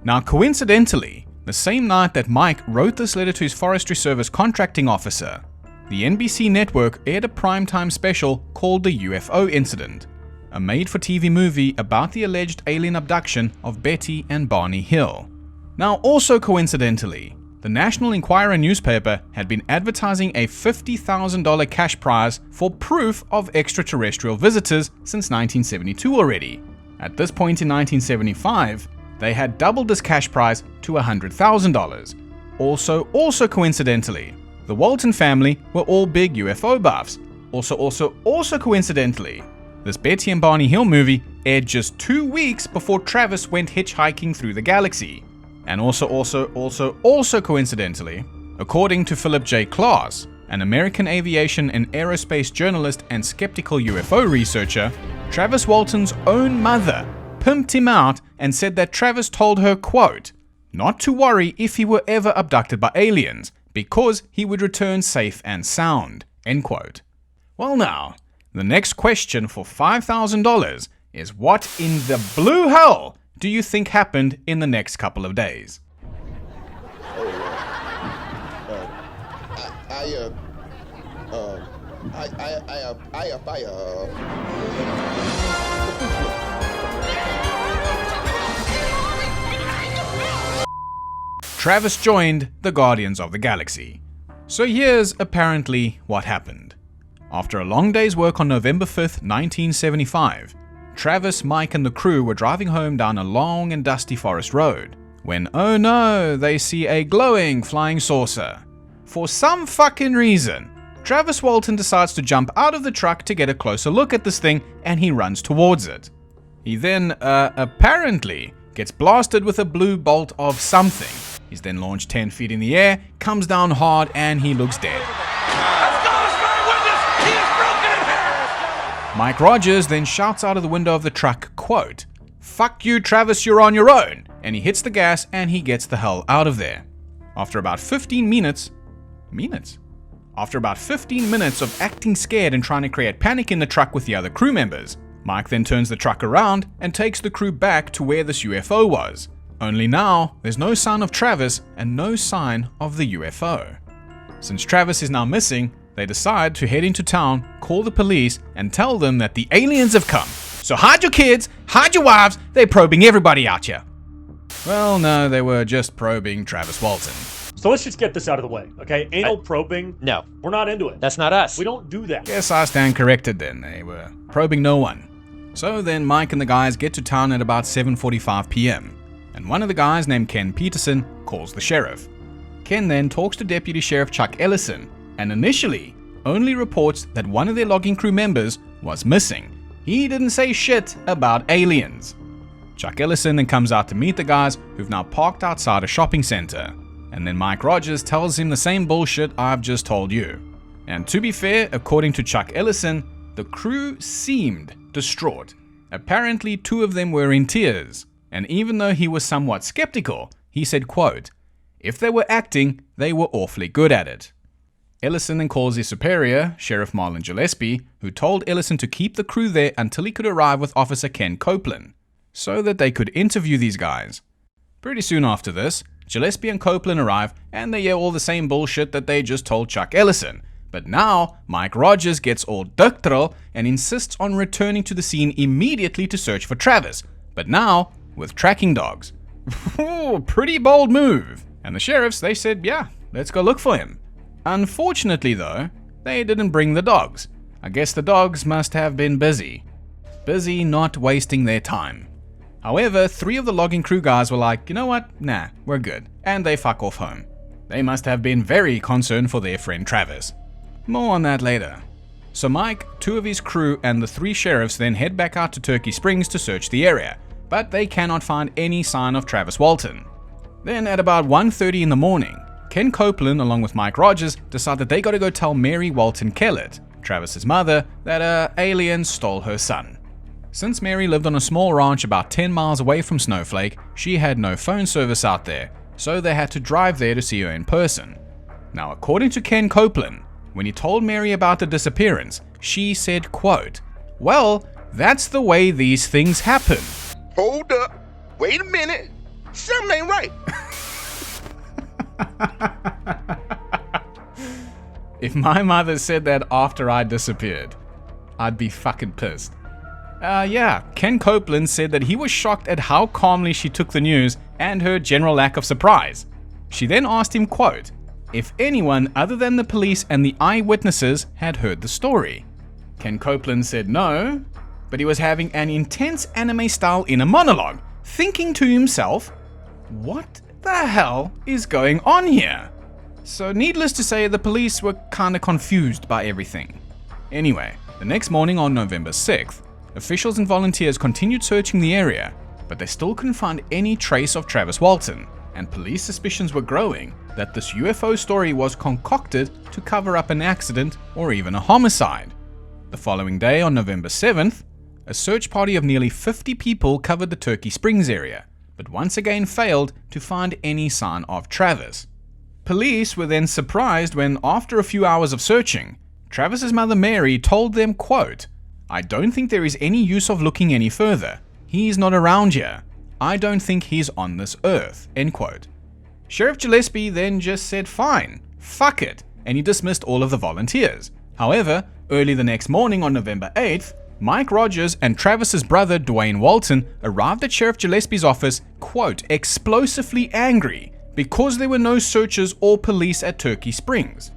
Now, coincidentally, the same night that Mike wrote this letter to his Forestry Service contracting officer, the NBC network aired a primetime special called The UFO Incident, a made-for-TV movie about the alleged alien abduction of Betty and Barney Hill. Now, also coincidentally, the National Inquirer newspaper had been advertising a $50,000 cash prize for proof of extraterrestrial visitors since 1972 already. At this point in 1975, they had doubled this cash prize to $100,000. Also coincidentally, the Walton family were all big UFO buffs. Also coincidentally, this Betty and Barney Hill movie aired just 2 weeks before Travis went hitchhiking through the galaxy. And also coincidentally, according to Philip J. Klaas, an American aviation and aerospace journalist and skeptical UFO researcher, Travis Walton's own mother pimped him out and said that Travis told her, quote, not to worry if he were ever abducted by aliens, because he would return safe and sound, end quote. Well now, the next question for $5,000 is, what in the blue hell do you think happened in the next couple of days? Travis joined the Guardians of the Galaxy. So here's apparently what happened. After a long day's work on November 5th, 1975, Travis, Mike and the crew were driving home down a long and dusty forest road when, oh no, they see a glowing flying saucer. For some fucking reason, Travis Walton decides to jump out of the truck to get a closer look at this thing, and he runs towards it. He then, apparently, gets blasted with a blue bolt of something. He's then launched 10 feet in the air, comes down hard, and he looks dead. Mike Rogers then shouts out of the window of the truck, quote, "Fuck you, Travis, you're on your own," and he hits the gas and he gets the hell out of there. After about 15 minutes of acting scared and trying to create panic in the truck with the other crew members, Mike then turns the truck around and takes the crew back to where this UFO was. Only now, there's no sign of Travis and no sign of the UFO. Since Travis is now missing, they decide to head into town, call the police, and tell them that the aliens have come. So hide your kids, hide your wives, they're probing everybody out here. Well, no, they were just probing Travis Walton. So let's just get this out of the way, okay? Anal probing, No, we're not into it. that's not us. We don't do that. Guess I stand corrected then, they were probing no one. So then Mike and the guys get to town at about 7:45 p.m. and one of the guys named Ken Peterson calls the sheriff. Ken then talks to Deputy Sheriff Chuck Ellison and initially only reports that one of their logging crew members was missing. He didn't say shit about aliens. Chuck Ellison then comes out to meet the guys who've now parked outside a shopping center. And then Mike Rogers tells him the same bullshit I've just told you. And to be fair, according to Chuck Ellison, the crew seemed distraught. Apparently 2 of them were in tears. And even though he was somewhat skeptical, he said, quote, if they were acting, they were awfully good at it. Ellison then calls his superior, Sheriff Marlon Gillespie, who told Ellison to keep the crew there until he could arrive with Officer Ken Copeland, so that they could interview these guys. Pretty soon after this, Gillespie and Copeland arrive and they hear all the same bullshit that they just told Chuck Ellison. But now, Mike Rogers gets all ductile and insists on returning to the scene immediately to search for Travis, but now with tracking dogs. Pretty bold move. And the sheriffs, they said, yeah, let's go look for him. Unfortunately though, they didn't bring the dogs. I guess the dogs must have been busy not wasting their time. However, 3 of the logging crew guys were like, you know what, nah, we're good, and they fuck off home. They must have been very concerned for their friend Travis. More on that later. So Mike, 2 of his crew, and the 3 sheriffs then head back out to Turkey Springs to search the area, but they cannot find any sign of Travis Walton. Then at about 1:30 in the morning, Ken Copeland along with Mike Rogers decide that they gotta go tell Mary Walton Kellett, Travis's mother, that aliens stole her son. Since Mary lived on a small ranch about 10 miles away from Snowflake, she had no phone service out there, so they had to drive there to see her in person. Now, according to Ken Copeland, when he told Mary about the disappearance, she said, quote, "Well, that's the way these things happen." Hold up. Wait a minute. Something ain't right. If my mother said that after I disappeared, I'd be fucking pissed. Yeah, Ken Copeland said that he was shocked at how calmly she took the news and her general lack of surprise. She then asked him, quote, if anyone other than the police and the eyewitnesses had heard the story. Ken Copeland said no, but he was having an intense anime-style inner monologue, thinking to himself, what the hell is going on here? So needless to say, the police were kinda confused by everything. Anyway, the next morning on November 6th, officials and volunteers continued searching the area, but they still couldn't find any trace of Travis Walton, and police suspicions were growing that this UFO story was concocted to cover up an accident or even a homicide. The following day, on November 7th, a search party of nearly 50 people covered the Turkey Springs area, but once again failed to find any sign of Travis. Police were then surprised when, after a few hours of searching, Travis's mother Mary told them, quote, I don't think there is any use of looking any further. He's not around here. I don't think he's on this earth, end quote. Sheriff Gillespie then just said fine, fuck it, and he dismissed all of the volunteers. However, early the next morning on November 8th, Mike Rogers and Travis's brother Dwayne Walton arrived at Sheriff Gillespie's office, quote, explosively angry because there were no searchers or police at Turkey Springs.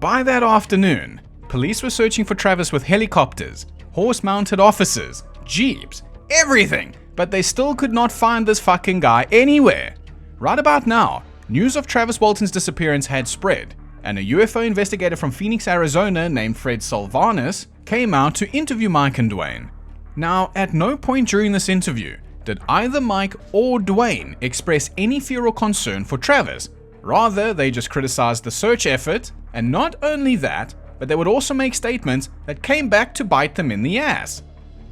By that afternoon, police were searching for Travis with helicopters, horse-mounted officers, jeeps, everything, but they still could not find this fucking guy anywhere. Right about now, news of Travis Walton's disappearance had spread, and a UFO investigator from Phoenix, Arizona named Fred Salvanis came out to interview Mike and Dwayne. Now, at no point during this interview did either Mike or Dwayne express any fear or concern for Travis. Rather, they just criticized the search effort, and not only that, but they would also make statements that came back to bite them in the ass.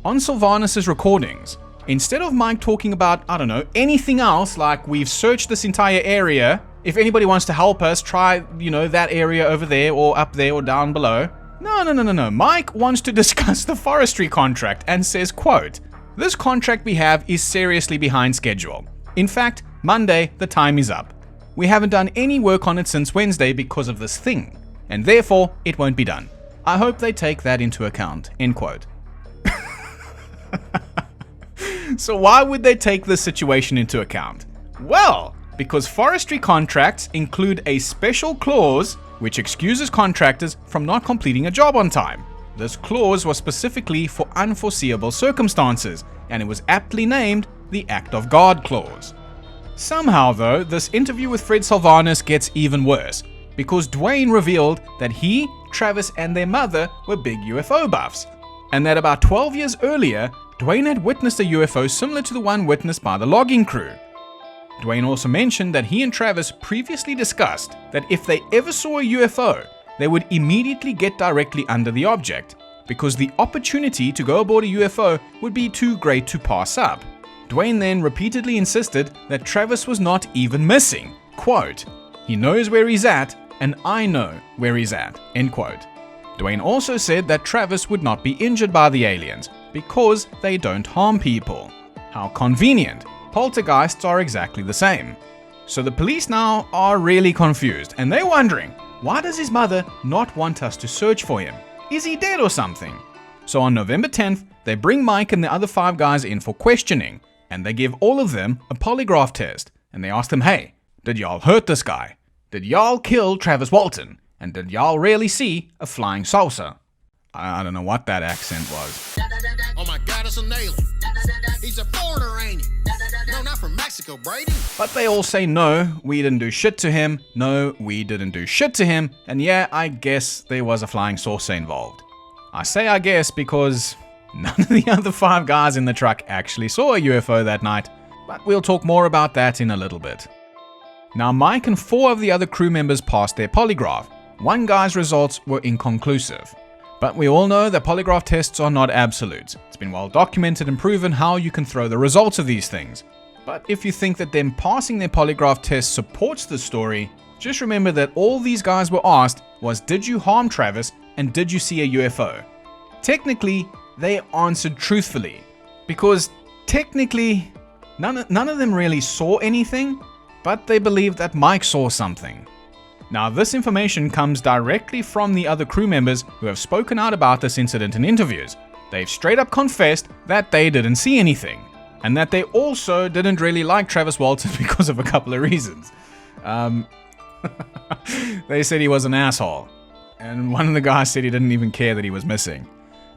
On Salvanis' recordings, instead of Mike talking about, I don't know, anything else like we've searched this entire area, if anybody wants to help us, try, that area over there or up there or down below. No. Mike wants to discuss the forestry contract and says, quote, this contract we have is seriously behind schedule. In fact, Monday, the time is up. We haven't done any work on it since Wednesday because of this thing, and therefore it won't be done. I hope they take that into account, end quote. So why would they take this situation into account? Well, because forestry contracts include a special clause which excuses contractors from not completing a job on time. This clause was specifically for unforeseeable circumstances, and it was aptly named the Act of God clause. Somehow though, this interview with Fred Salvanis gets even worse, because Dwayne revealed that he, Travis, and their mother were big UFO buffs, and that about 12 years earlier, Dwayne had witnessed a UFO similar to the one witnessed by the logging crew. Dwayne also mentioned that he and Travis previously discussed that if they ever saw a UFO, they would immediately get directly under the object, because the opportunity to go aboard a UFO would be too great to pass up. Dwayne then repeatedly insisted that Travis was not even missing. Quote, he knows where he's at, and I know where he's at, end quote. Dwayne also said that Travis would not be injured by the aliens because they don't harm people. How convenient. Poltergeists are exactly the same. So the police now are really confused, and they're wondering, why does his mother not want us to search for him? Is he dead or something? So on November 10th, they bring Mike and the other 5 guys in for questioning, and they give all of them a polygraph test, and they ask them, hey, did y'all hurt this guy? Did y'all kill Travis Walton? And did y'all really see a flying saucer? I don't know what that accent was. Oh my God, it's an alien. He's a foreigner, ain't he? No, not from Mexico, Brady. But they all say no, we didn't do shit to him. No, we didn't do shit to him. And yeah, I guess there was a flying saucer involved. I say I guess because none of the other 5 guys in the truck actually saw a UFO that night. But we'll talk more about that in a little bit. Now, Mike and 4 of the other crew members passed their polygraph. One guy's results were inconclusive. But we all know that polygraph tests are not absolute. It's been well documented and proven how you can throw the results of these things. But if you think that them passing their polygraph test supports the story, just remember that all these guys were asked was, did you harm Travis and did you see a UFO? Technically, they answered truthfully, because technically, none of them really saw anything, but they believed that Mike saw something. Now, this information comes directly from the other crew members who have spoken out about this incident in interviews. They've straight up confessed that they didn't see anything, and that they also didn't really like Travis Walton because of a couple of reasons. They said he was an asshole, and one of the guys said he didn't even care that he was missing.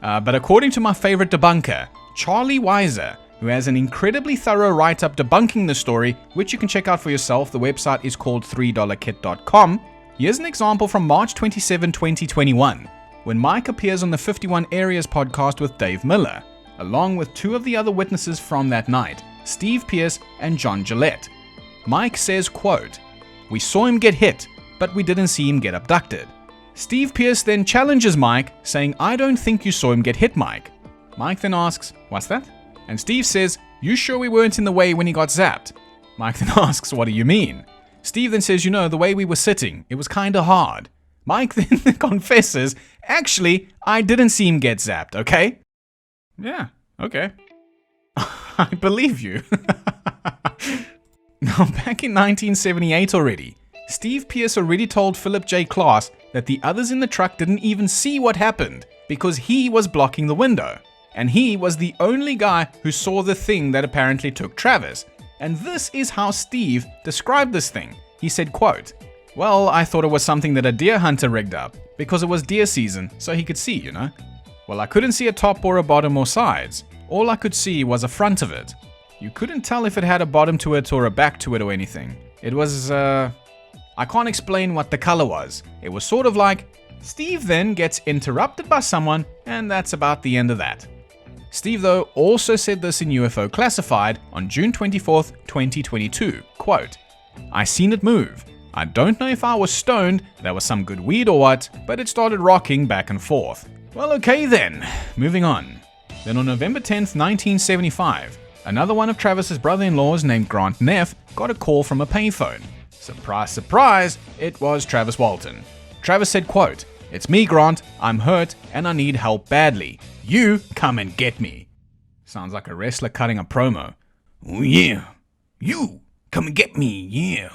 But according to my favorite debunker, Charlie Weiser, who has an incredibly thorough write-up debunking the story, which you can check out for yourself. The website is called $3kit.com. Here's an example from March 27, 2021, when Mike appears on the 51 Areas podcast with Dave Miller, along with two of the other witnesses from that night, Steve Pierce and John Gillette. Mike says, quote, "We saw him get hit, but we didn't see him get abducted." Steve Pierce then challenges Mike, saying, "I don't think you saw him get hit, Mike." Mike then asks, "What's that?" And Steve says, "You sure we weren't in the way when he got zapped?" Mike then asks, "What do you mean?" Steve then says, "You know, the way we were sitting, it was kinda hard." Mike then confesses, "Actually, I didn't see him get zapped, okay?" Yeah, okay. I believe you. Now, back in 1978 already, Steve Pierce already told Philip J. Klass that the others in the truck didn't even see what happened because he was blocking the window. And he was the only guy who saw the thing that apparently took Travis. And this is how Steve described this thing. He said, quote, "Well, I thought it was something that a deer hunter rigged up, because it was deer season, so he could see, you know. Well, I couldn't see a top or a bottom or sides. All I could see was a front of it. You couldn't tell if it had a bottom to it or a back to it or anything. It was, I can't explain what the color was. It was sort of like..." Steve then gets interrupted by someone, and that's about the end of that. Steve, though, also said this in UFO Classified on June 24th, 2022, quote, "I seen it move. I don't know if I was stoned, there was some good weed or what, but it started rocking back and forth." Well, okay then, moving on. Then on November 10th, 1975, another one of Travis's brother-in-laws named Grant Neff got a call from a payphone. Surprise, surprise, it was Travis Walton. Travis said, quote, "It's me, Grant. I'm hurt and I need help badly. You come and get me." Sounds like a wrestler cutting a promo. "Oh yeah, you come and get me, yeah.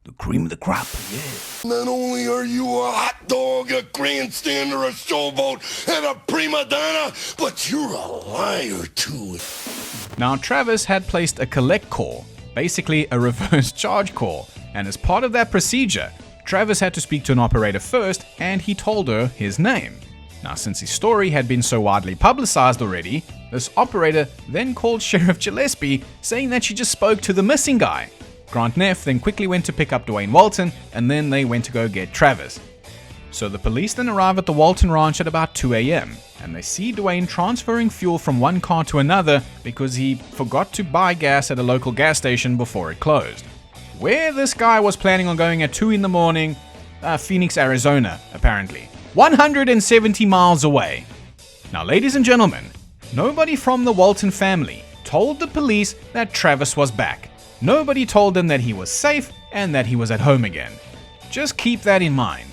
The cream of the crop, yeah." Not only are you a hot dog, a grandstander, a showboat, and a prima donna, but you're a liar too. Now, Travis had placed a collect call, basically a reverse charge call, and as part of that procedure, Travis had to speak to an operator first, and he told her his name. Now, since his story had been so widely publicized already, this operator then called Sheriff Gillespie, saying that she just spoke to the missing guy. Grant Neff then quickly went to pick up Dwayne Walton, and then they went to go get Travis. So the police then arrive at the Walton Ranch at about 2 a.m., and they see Dwayne transferring fuel from one car to another because he forgot to buy gas at a local gas station before it closed. Where this guy was planning on going at 2 in the morning, Phoenix, Arizona, apparently. 170 miles away. Now, ladies and gentlemen, nobody from the Walton family told the police that Travis was back. Nobody told them that he was safe and that he was at home again. Just keep that in mind.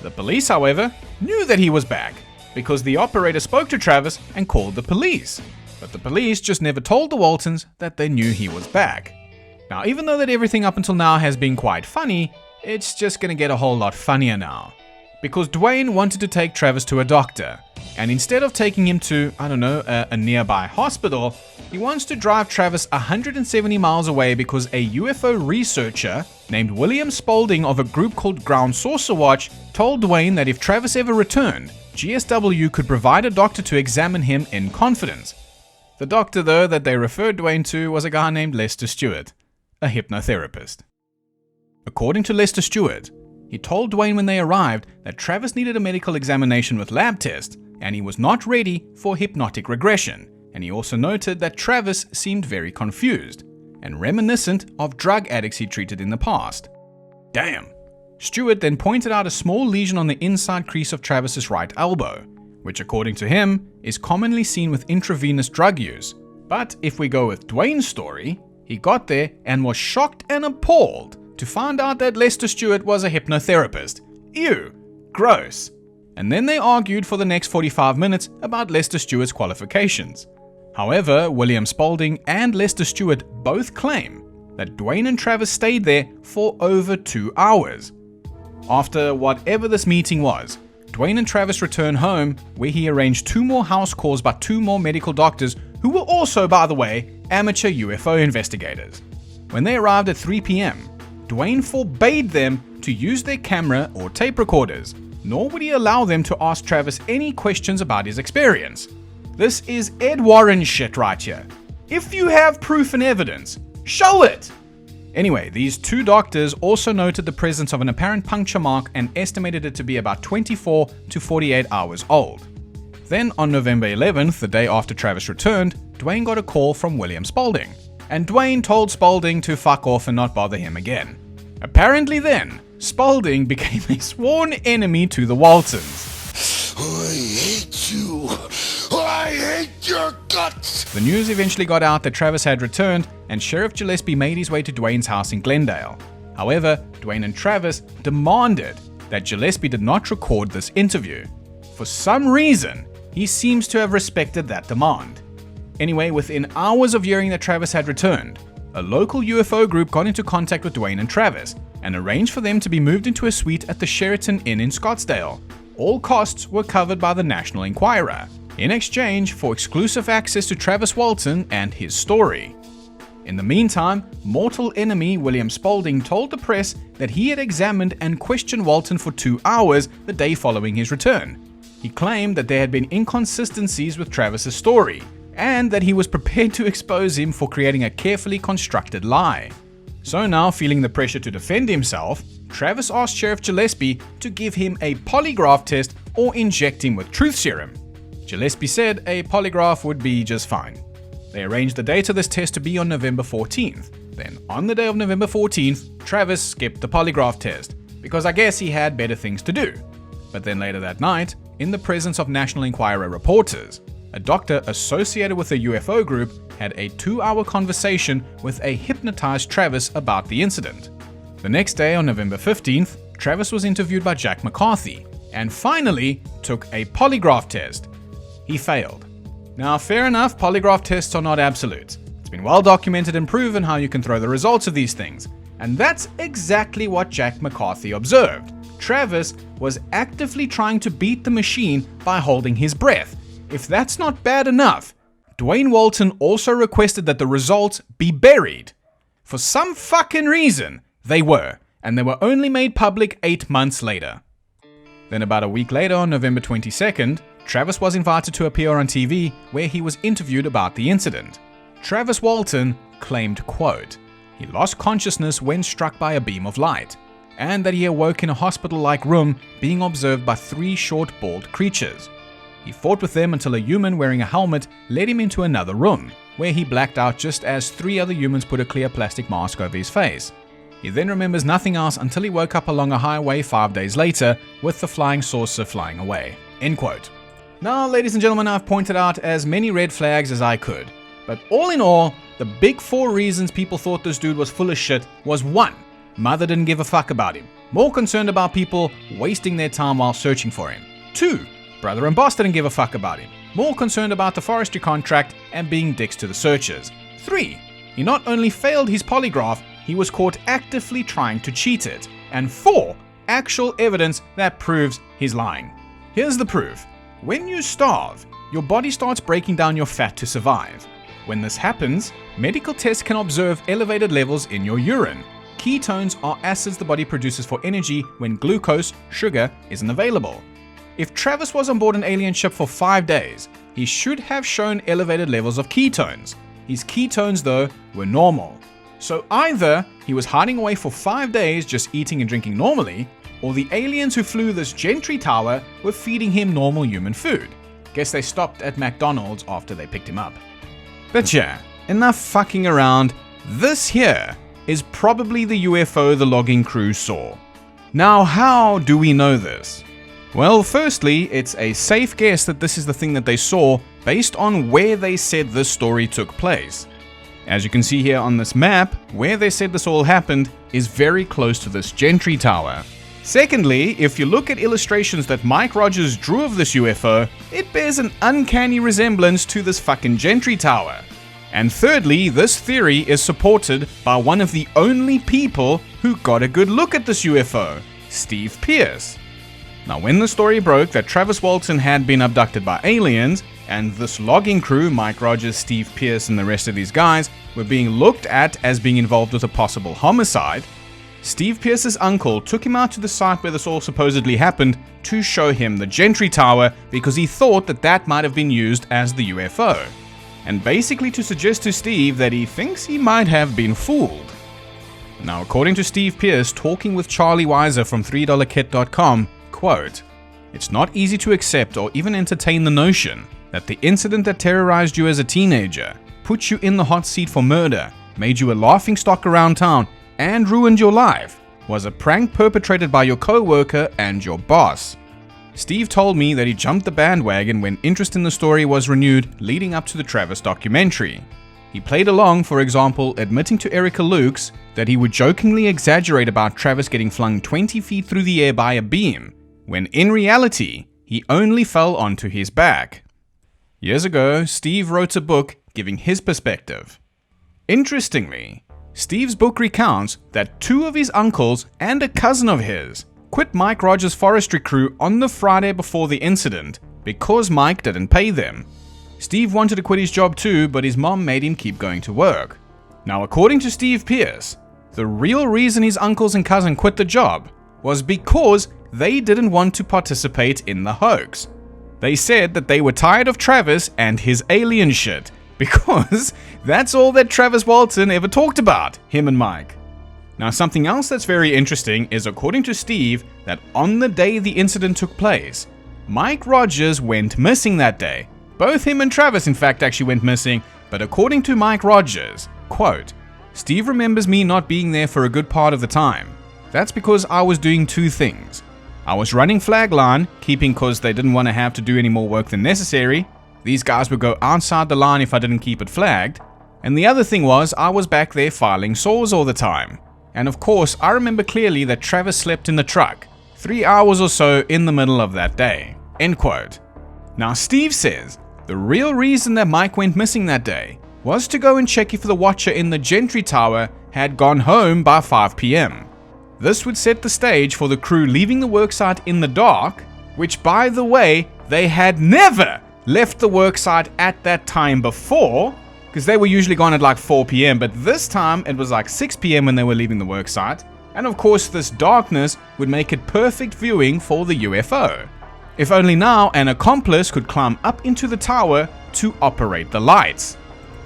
The police, however, knew that he was back because the operator spoke to Travis and called the police. But the police just never told the Waltons that they knew he was back. Now, even though that everything up until now has been quite funny, it's just gonna get a whole lot funnier now. Because Dwayne wanted to take Travis to a doctor, and instead of taking him to, a nearby hospital, he wants to drive Travis 170 miles away because a UFO researcher named William Spaulding of a group called Ground Saucer Watch told Dwayne that if Travis ever returned, GSW could provide a doctor to examine him in confidence. The doctor, though, that they referred Dwayne to was a guy named Lester Stewart, a hypnotherapist. According to Lester Stewart, he told Dwayne when they arrived that Travis needed a medical examination with lab tests, and he was not ready for hypnotic regression, and he also noted that Travis seemed very confused, and reminiscent of drug addicts he treated in the past. Damn. Stewart then pointed out a small lesion on the inside crease of Travis's right elbow, which according to him is commonly seen with intravenous drug use. But if we go with Dwayne's story, He got there and was shocked and appalled to find out that Lester Stewart was a hypnotherapist. Ew, gross. And then they argued for the next 45 minutes about Lester Stewart's qualifications. However, William Spaulding and Lester Stewart both claim that Dwayne and Travis stayed there for over 2 hours. After whatever this meeting was, Dwayne and Travis returned home, where he arranged 2 more house calls by 2 more medical doctors who were also, by the way, amateur UFO investigators. When they arrived at 3 p.m., Dwayne forbade them to use their camera or tape recorders, nor would he allow them to ask Travis any questions about his experience. This is Ed Warren shit right here. If you have proof and evidence, show it! Anyway, these 2 doctors also noted the presence of an apparent puncture mark and estimated it to be about 24 to 48 hours old. Then on November 11th, the day after Travis returned, Dwayne got a call from William Spaulding, and Dwayne told Spaulding to fuck off and not bother him again. Apparently then, Spaulding became a sworn enemy to the Waltons. I hate you. I hate your guts. The news eventually got out that Travis had returned, and Sheriff Gillespie made his way to Dwayne's house in Glendale. However, Dwayne and Travis demanded that Gillespie did not record this interview. For some reason, he seems to have respected that demand. Anyway, within hours of hearing that Travis had returned, a local UFO group got into contact with Dwayne and Travis and arranged for them to be moved into a suite at the Sheraton Inn in Scottsdale. All costs were covered by the National Inquirer, in exchange for exclusive access to Travis Walton and his story. In the meantime, mortal enemy William Spaulding told the press that he had examined and questioned Walton for 2 hours the day following his return. He claimed that there had been inconsistencies with Travis's story, and that he was prepared to expose him for creating a carefully constructed lie. So now, feeling the pressure to defend himself, Travis asked Sheriff Gillespie to give him a polygraph test or inject him with truth serum. Gillespie said a polygraph would be just fine. They arranged the date of this test to be on November 14th. Then, on the day of November 14th, Travis skipped the polygraph test, because I guess he had better things to do. But then later that night, in the presence of National Inquirer reporters, a doctor associated with the UFO group had a 2-hour conversation with a hypnotized Travis about the incident. The next day, on November 15th, Travis was interviewed by Jack McCarthy, and finally took a polygraph test. He failed. Now, fair enough, polygraph tests are not absolute. It's been well documented and proven how you can throw the results of these things. And that's exactly what Jack McCarthy observed. Travis was actively trying to beat the machine by holding his breath. If that's not bad enough, Dwayne Walton also requested that the results be buried. For some fucking reason, they were, and they were only made public 8 months later. Then about a week later, on November 22nd, Travis was invited to appear on TV, where he was interviewed about the incident. Travis Walton claimed, quote, he lost consciousness when struck by a beam of light, and that he awoke in a hospital-like room being observed by 3 short, bald creatures. He fought with them until a human wearing a helmet led him into another room, where he blacked out just as 3 other humans put a clear plastic mask over his face. He then remembers nothing else until he woke up along a highway 5 days later with the flying saucer flying away. End quote. Now, ladies and gentlemen, I've pointed out as many red flags as I could. But all in all, the big 4 reasons people thought this dude was full of shit was 1. Mother didn't give a fuck about him, more concerned about people wasting their time while searching for him. 2. Brother and boss didn't give a fuck about him, more concerned about the forestry contract and being dicks to the searchers. 3. He not only failed his polygraph, he was caught actively trying to cheat it. And 4. Actual evidence that proves he's lying. Here's the proof. When you starve, your body starts breaking down your fat to survive. When this happens, medical tests can observe elevated levels in your urine. Ketones are acids the body produces for energy when glucose, sugar, isn't available. If Travis was on board an alien ship for 5 days, he should have shown elevated levels of ketones. His ketones, though, were normal. So either he was hiding away for 5 days just eating and drinking normally, or the aliens who flew this Gentry Tower were feeding him normal human food. Guess they stopped at McDonald's after they picked him up. But yeah, enough fucking around. This here is probably the UFO the logging crew saw. Now, how do we know this? Well, firstly, it's a safe guess that this is the thing that they saw based on where they said this story took place. As you can see here on this map, where they said this all happened is very close to this Gentry Tower. Secondly, if you look at illustrations that Mike Rogers drew of this UFO, it bears an uncanny resemblance to this fucking Gentry Tower. And thirdly, this theory is supported by one of the only people who got a good look at this UFO, Steve Pierce. Now, when the story broke that Travis Walton had been abducted by aliens, and this logging crew, Mike Rogers, Steve Pierce, and the rest of these guys, were being looked at as being involved with a possible homicide, Steve Pierce's uncle took him out to the site where this all supposedly happened to show him the Gentry Tower because he thought that that might have been used as the UFO. And basically to suggest to Steve that he thinks he might have been fooled. Now, according to Steve Pierce talking with Charlie Weiser from $3kit.com, quote, "It's not easy to accept or even entertain the notion that the incident that terrorized you as a teenager, put you in the hot seat for murder, made you a laughingstock around town, and ruined your life, was a prank perpetrated by your co-worker and your boss. Steve told me that he jumped the bandwagon when interest in the story was renewed leading up to the Travis documentary. He played along, for example, admitting to Erica Lukes that he would jokingly exaggerate about Travis getting flung 20 feet through the air by a beam, when in reality, he only fell onto his back." Years ago, Steve wrote a book giving his perspective. Interestingly, Steve's book recounts that 2 of his uncles and a cousin of his quit Mike Rogers' forestry crew on the Friday before the incident because Mike didn't pay them. Steve wanted to quit his job too, but his mom made him keep going to work. Now, according to Steve Pierce, the real reason his uncles and cousin quit the job was because they didn't want to participate in the hoax. They said that they were tired of Travis and his alien shit, because that's all that Travis Walton ever talked about, him and Mike. Now, something else that's very interesting is, according to Steve, that on the day the incident took place, Mike Rogers went missing that day. Both him and Travis, in fact, actually went missing, but according to Mike Rogers, quote, "Steve remembers me not being there for a good part of the time. That's because I was doing 2 things. I was running flag line, keeping cause they didn't want to have to do any more work than necessary. These guys would go outside the line if I didn't keep it flagged. And the other thing was I was back there filing saws all the time. And of course, I remember clearly that Travis slept in the truck, 3 hours or so in the middle of that day." End quote. Now, Steve says the real reason that Mike went missing that day was to go and check if the watcher in the Gentry Tower had gone home by 5 p.m. This would set the stage for the crew leaving the worksite in the dark, which, by the way, they had never left the worksite at that time before, because they were usually gone at like 4 p.m, but this time it was like 6 p.m. when they were leaving the worksite, and of course this darkness would make it perfect viewing for the UFO. If only now an accomplice could climb up into the tower to operate the lights.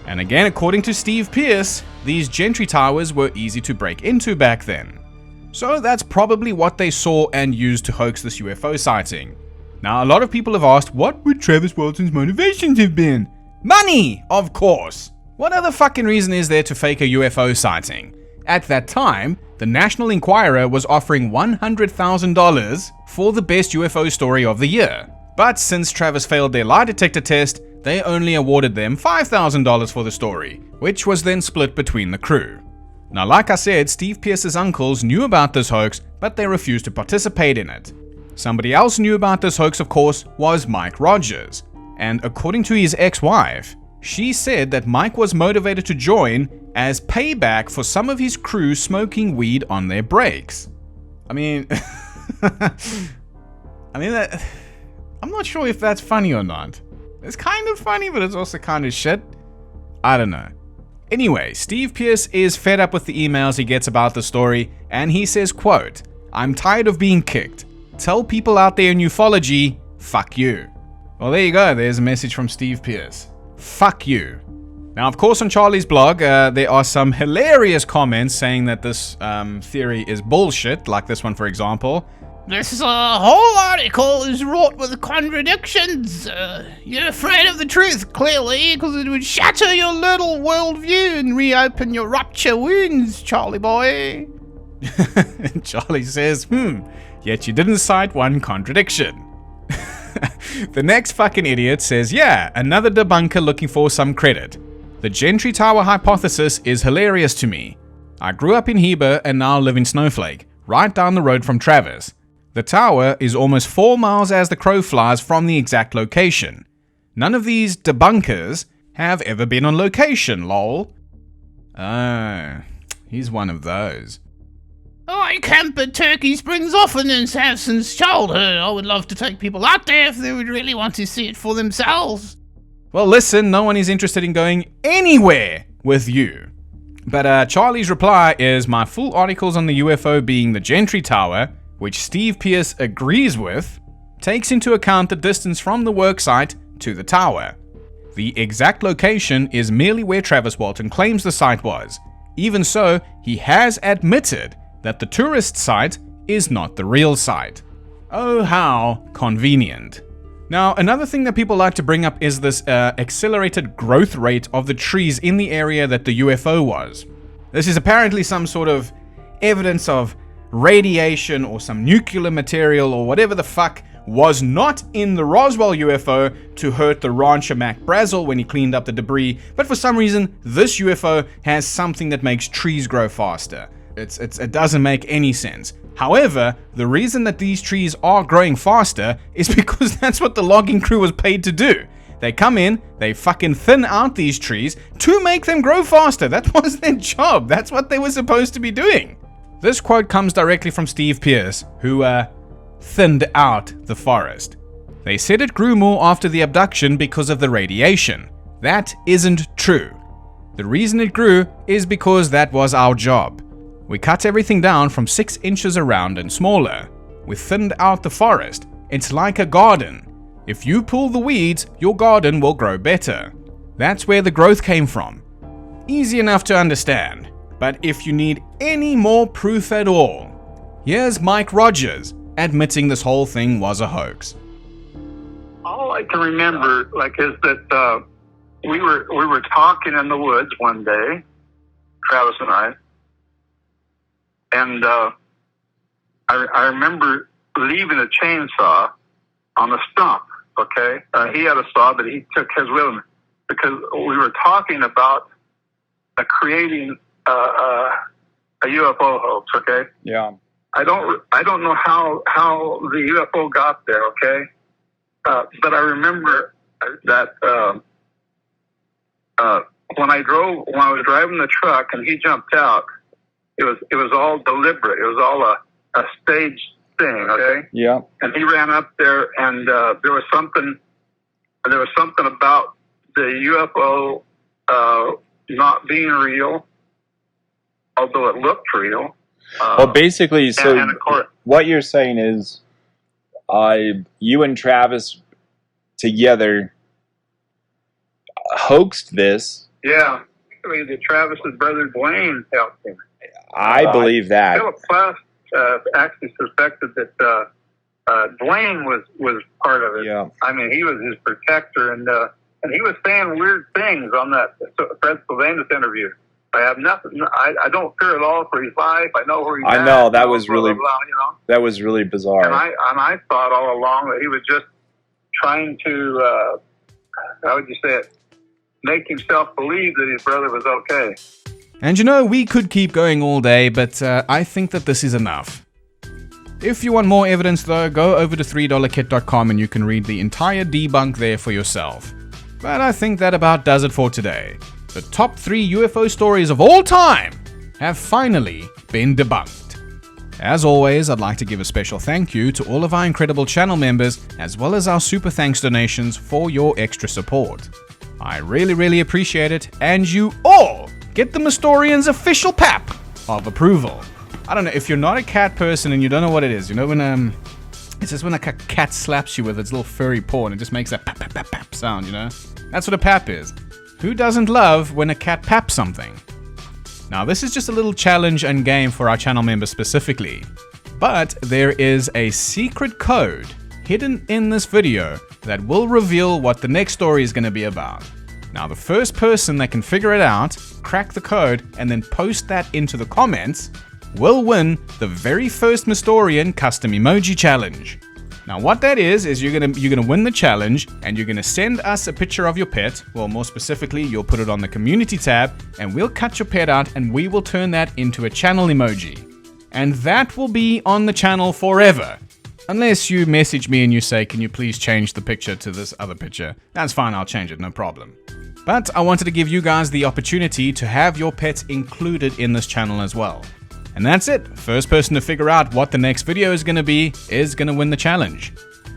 And again, according to Steve Pierce, these Gentry Towers were easy to break into back then. So that's probably what they saw and used to hoax this UFO sighting. Now, a lot of people have asked, what would Travis Walton's motivations have been? Money, of course! What other fucking reason is there to fake a UFO sighting? At that time, the National Inquirer was offering $100,000 for the best UFO story of the year. But since Travis failed their lie detector test, they only awarded them $5,000 for the story, which was then split between the crew. Now, like I said, Steve Pierce's uncles knew about this hoax, but they refused to participate in it. Somebody else knew about this hoax, of course, was Mike Rogers. And according to his ex-wife, she said that Mike was motivated to join as payback for some of his crew smoking weed on their breaks. I mean, I'm not sure if that's funny or not. It's kind of funny, but it's also kind of shit. I don't know. Anyway, Steve Pierce is fed up with the emails he gets about the story, and he says, quote, "I'm tired of being kicked. Tell people out there in ufology, fuck you." Well, there you go. There's a message from Steve Pierce. Fuck you. Now, of course, on Charlie's blog, there are some hilarious comments saying that this theory is bullshit, like this one, for example. This whole article is wrought with contradictions. You're afraid of the truth, clearly, because it would shatter your little worldview and reopen your rupture wounds, Charlie boy. Charlie says, yet you didn't cite one contradiction. The next fucking idiot says, yeah, another debunker looking for some credit. The Gentry Tower hypothesis is hilarious to me. I grew up in Heber and now live in Snowflake, right down the road from Travis. The tower is almost 4 miles as the crow flies from the exact location. None of these debunkers have ever been on location, lol. Oh, he's one of those. I camp at Turkey Springs often and have since childhood. I would love to take people out there if they would really want to see it for themselves. Well, listen, no one is interested in going anywhere with you. But Charlie's reply is my full articles on the UFO being the Gentry Tower, which Steve Pierce agrees with, takes into account the distance from the worksite to the tower. The exact location is merely where Travis Walton claims the site was. Even so, he has admitted that the tourist site is not the real site. Oh, how convenient. Now, another thing that people like to bring up is this accelerated growth rate of the trees in the area that the UFO was. This is apparently some sort of evidence of radiation or some nuclear material or whatever the fuck was not in the Roswell UFO to hurt the rancher Mac Brazel when he cleaned up the debris, but for some reason this UFO has something that makes trees grow faster. It doesn't make any sense. However, the reason that these trees are growing faster is because that's what the logging crew was paid to do. They come in, they fucking thin out these trees to make them grow faster. That was their job. That's what they were supposed to be doing. This quote comes directly from Steve Pierce, who thinned out the forest. They said it grew more after the abduction because of the radiation. That isn't true. The reason it grew is because that was our job. We cut everything down from 6 inches around and smaller. We thinned out the forest. It's like a garden. If you pull the weeds, your garden will grow better. That's where the growth came from. Easy enough to understand. But if you need any more proof at all, here's Mike Rogers admitting this whole thing was a hoax. All I can remember, is that we were talking in the woods one day, Travis and I, and I remember leaving a chainsaw on a stump. Okay, he had a saw, but he took his with him because we were talking about creating a UFO hoax. Okay. Yeah. I don't know how the UFO got there. Okay. But I remember that when I was driving the truck and he jumped out, it was all deliberate. It was all a staged thing. Okay. Yeah. And he ran up there, and there was something about the UFO not being real, although it looked real. Well, basically, so and of course, what you're saying is, you and Travis together hoaxed this. Yeah, the Travis's brother Dwayne helped him. I believe that. Philip Plass actually suspected that Dwayne was part of it. Yeah. I mean, he was his protector, and he was saying weird things on that Fred Sylvanus interview. I have nothing. I don't fear at all for his life. I know where he's at. I know that was really blah, that was really bizarre. And I thought all along that he was just trying to how would you say it? Make himself believe that his brother was okay. And you know, we could keep going all day, but I think that this is enough. If you want more evidence though, go over to $3kit.com and you can read the entire debunk there for yourself. But I think that about does it for today. The top 3 UFO stories of all time have finally been debunked. As always, I'd like to give a special thank you to all of our incredible channel members, as well as our super thanks donations for your extra support. I really appreciate it, and you all get the Mystorian's official pap of approval. I don't know, if you're not a cat person and you don't know what it is, you know when it's just when a cat slaps you with its little furry paw and it just makes that pap pap pap pap sound, you know? That's what a pap is. Who doesn't love when a cat paps something? Now this is just a little challenge and game for our channel members specifically, but there is a secret code hidden in this video that will reveal what the next story is going to be about. Now the first person that can figure it out, crack the code, and then post that into the comments will win the very first Mystorian custom emoji challenge. Now what that is you're gonna win the challenge, and you're gonna send us a picture of your pet. Well, more specifically, you'll put it on the community tab, and we'll cut your pet out and we will turn that into a channel emoji. And that will be on the channel forever. Unless you message me and you say, can you please change the picture to this other picture? That's fine, I'll change it, no problem. But I wanted to give you guys the opportunity to have your pets included in this channel as well. And that's it. First person to figure out what the next video is going to be is going to win the challenge.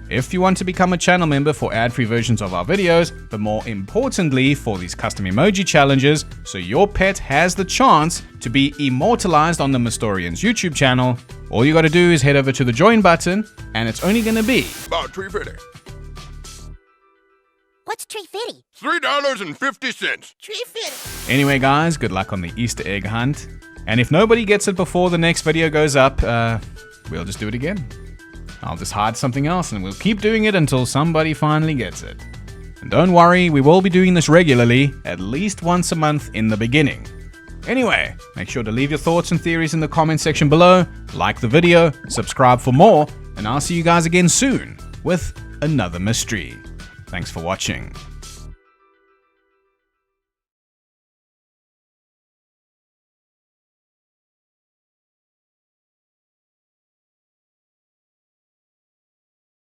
If you want to become a channel member for ad-free versions of our videos, but more importantly for these custom emoji challenges, so your pet has the chance to be immortalized on the Mystorian's YouTube channel, all you got to do is head over to the join button, and it's only going to be About $3.50. What's $3.50? $3.50. $3.50. Anyway guys, good luck on the Easter egg hunt. And if nobody gets it before the next video goes up, we'll just do it again. I'll just hide something else and we'll keep doing it until somebody finally gets it. And don't worry, we will be doing this regularly, at least once a month in the beginning. Anyway, make sure to leave your thoughts and theories in the comment section below, like the video, subscribe for more, and I'll see you guys again soon with another mystery. Thanks for watching.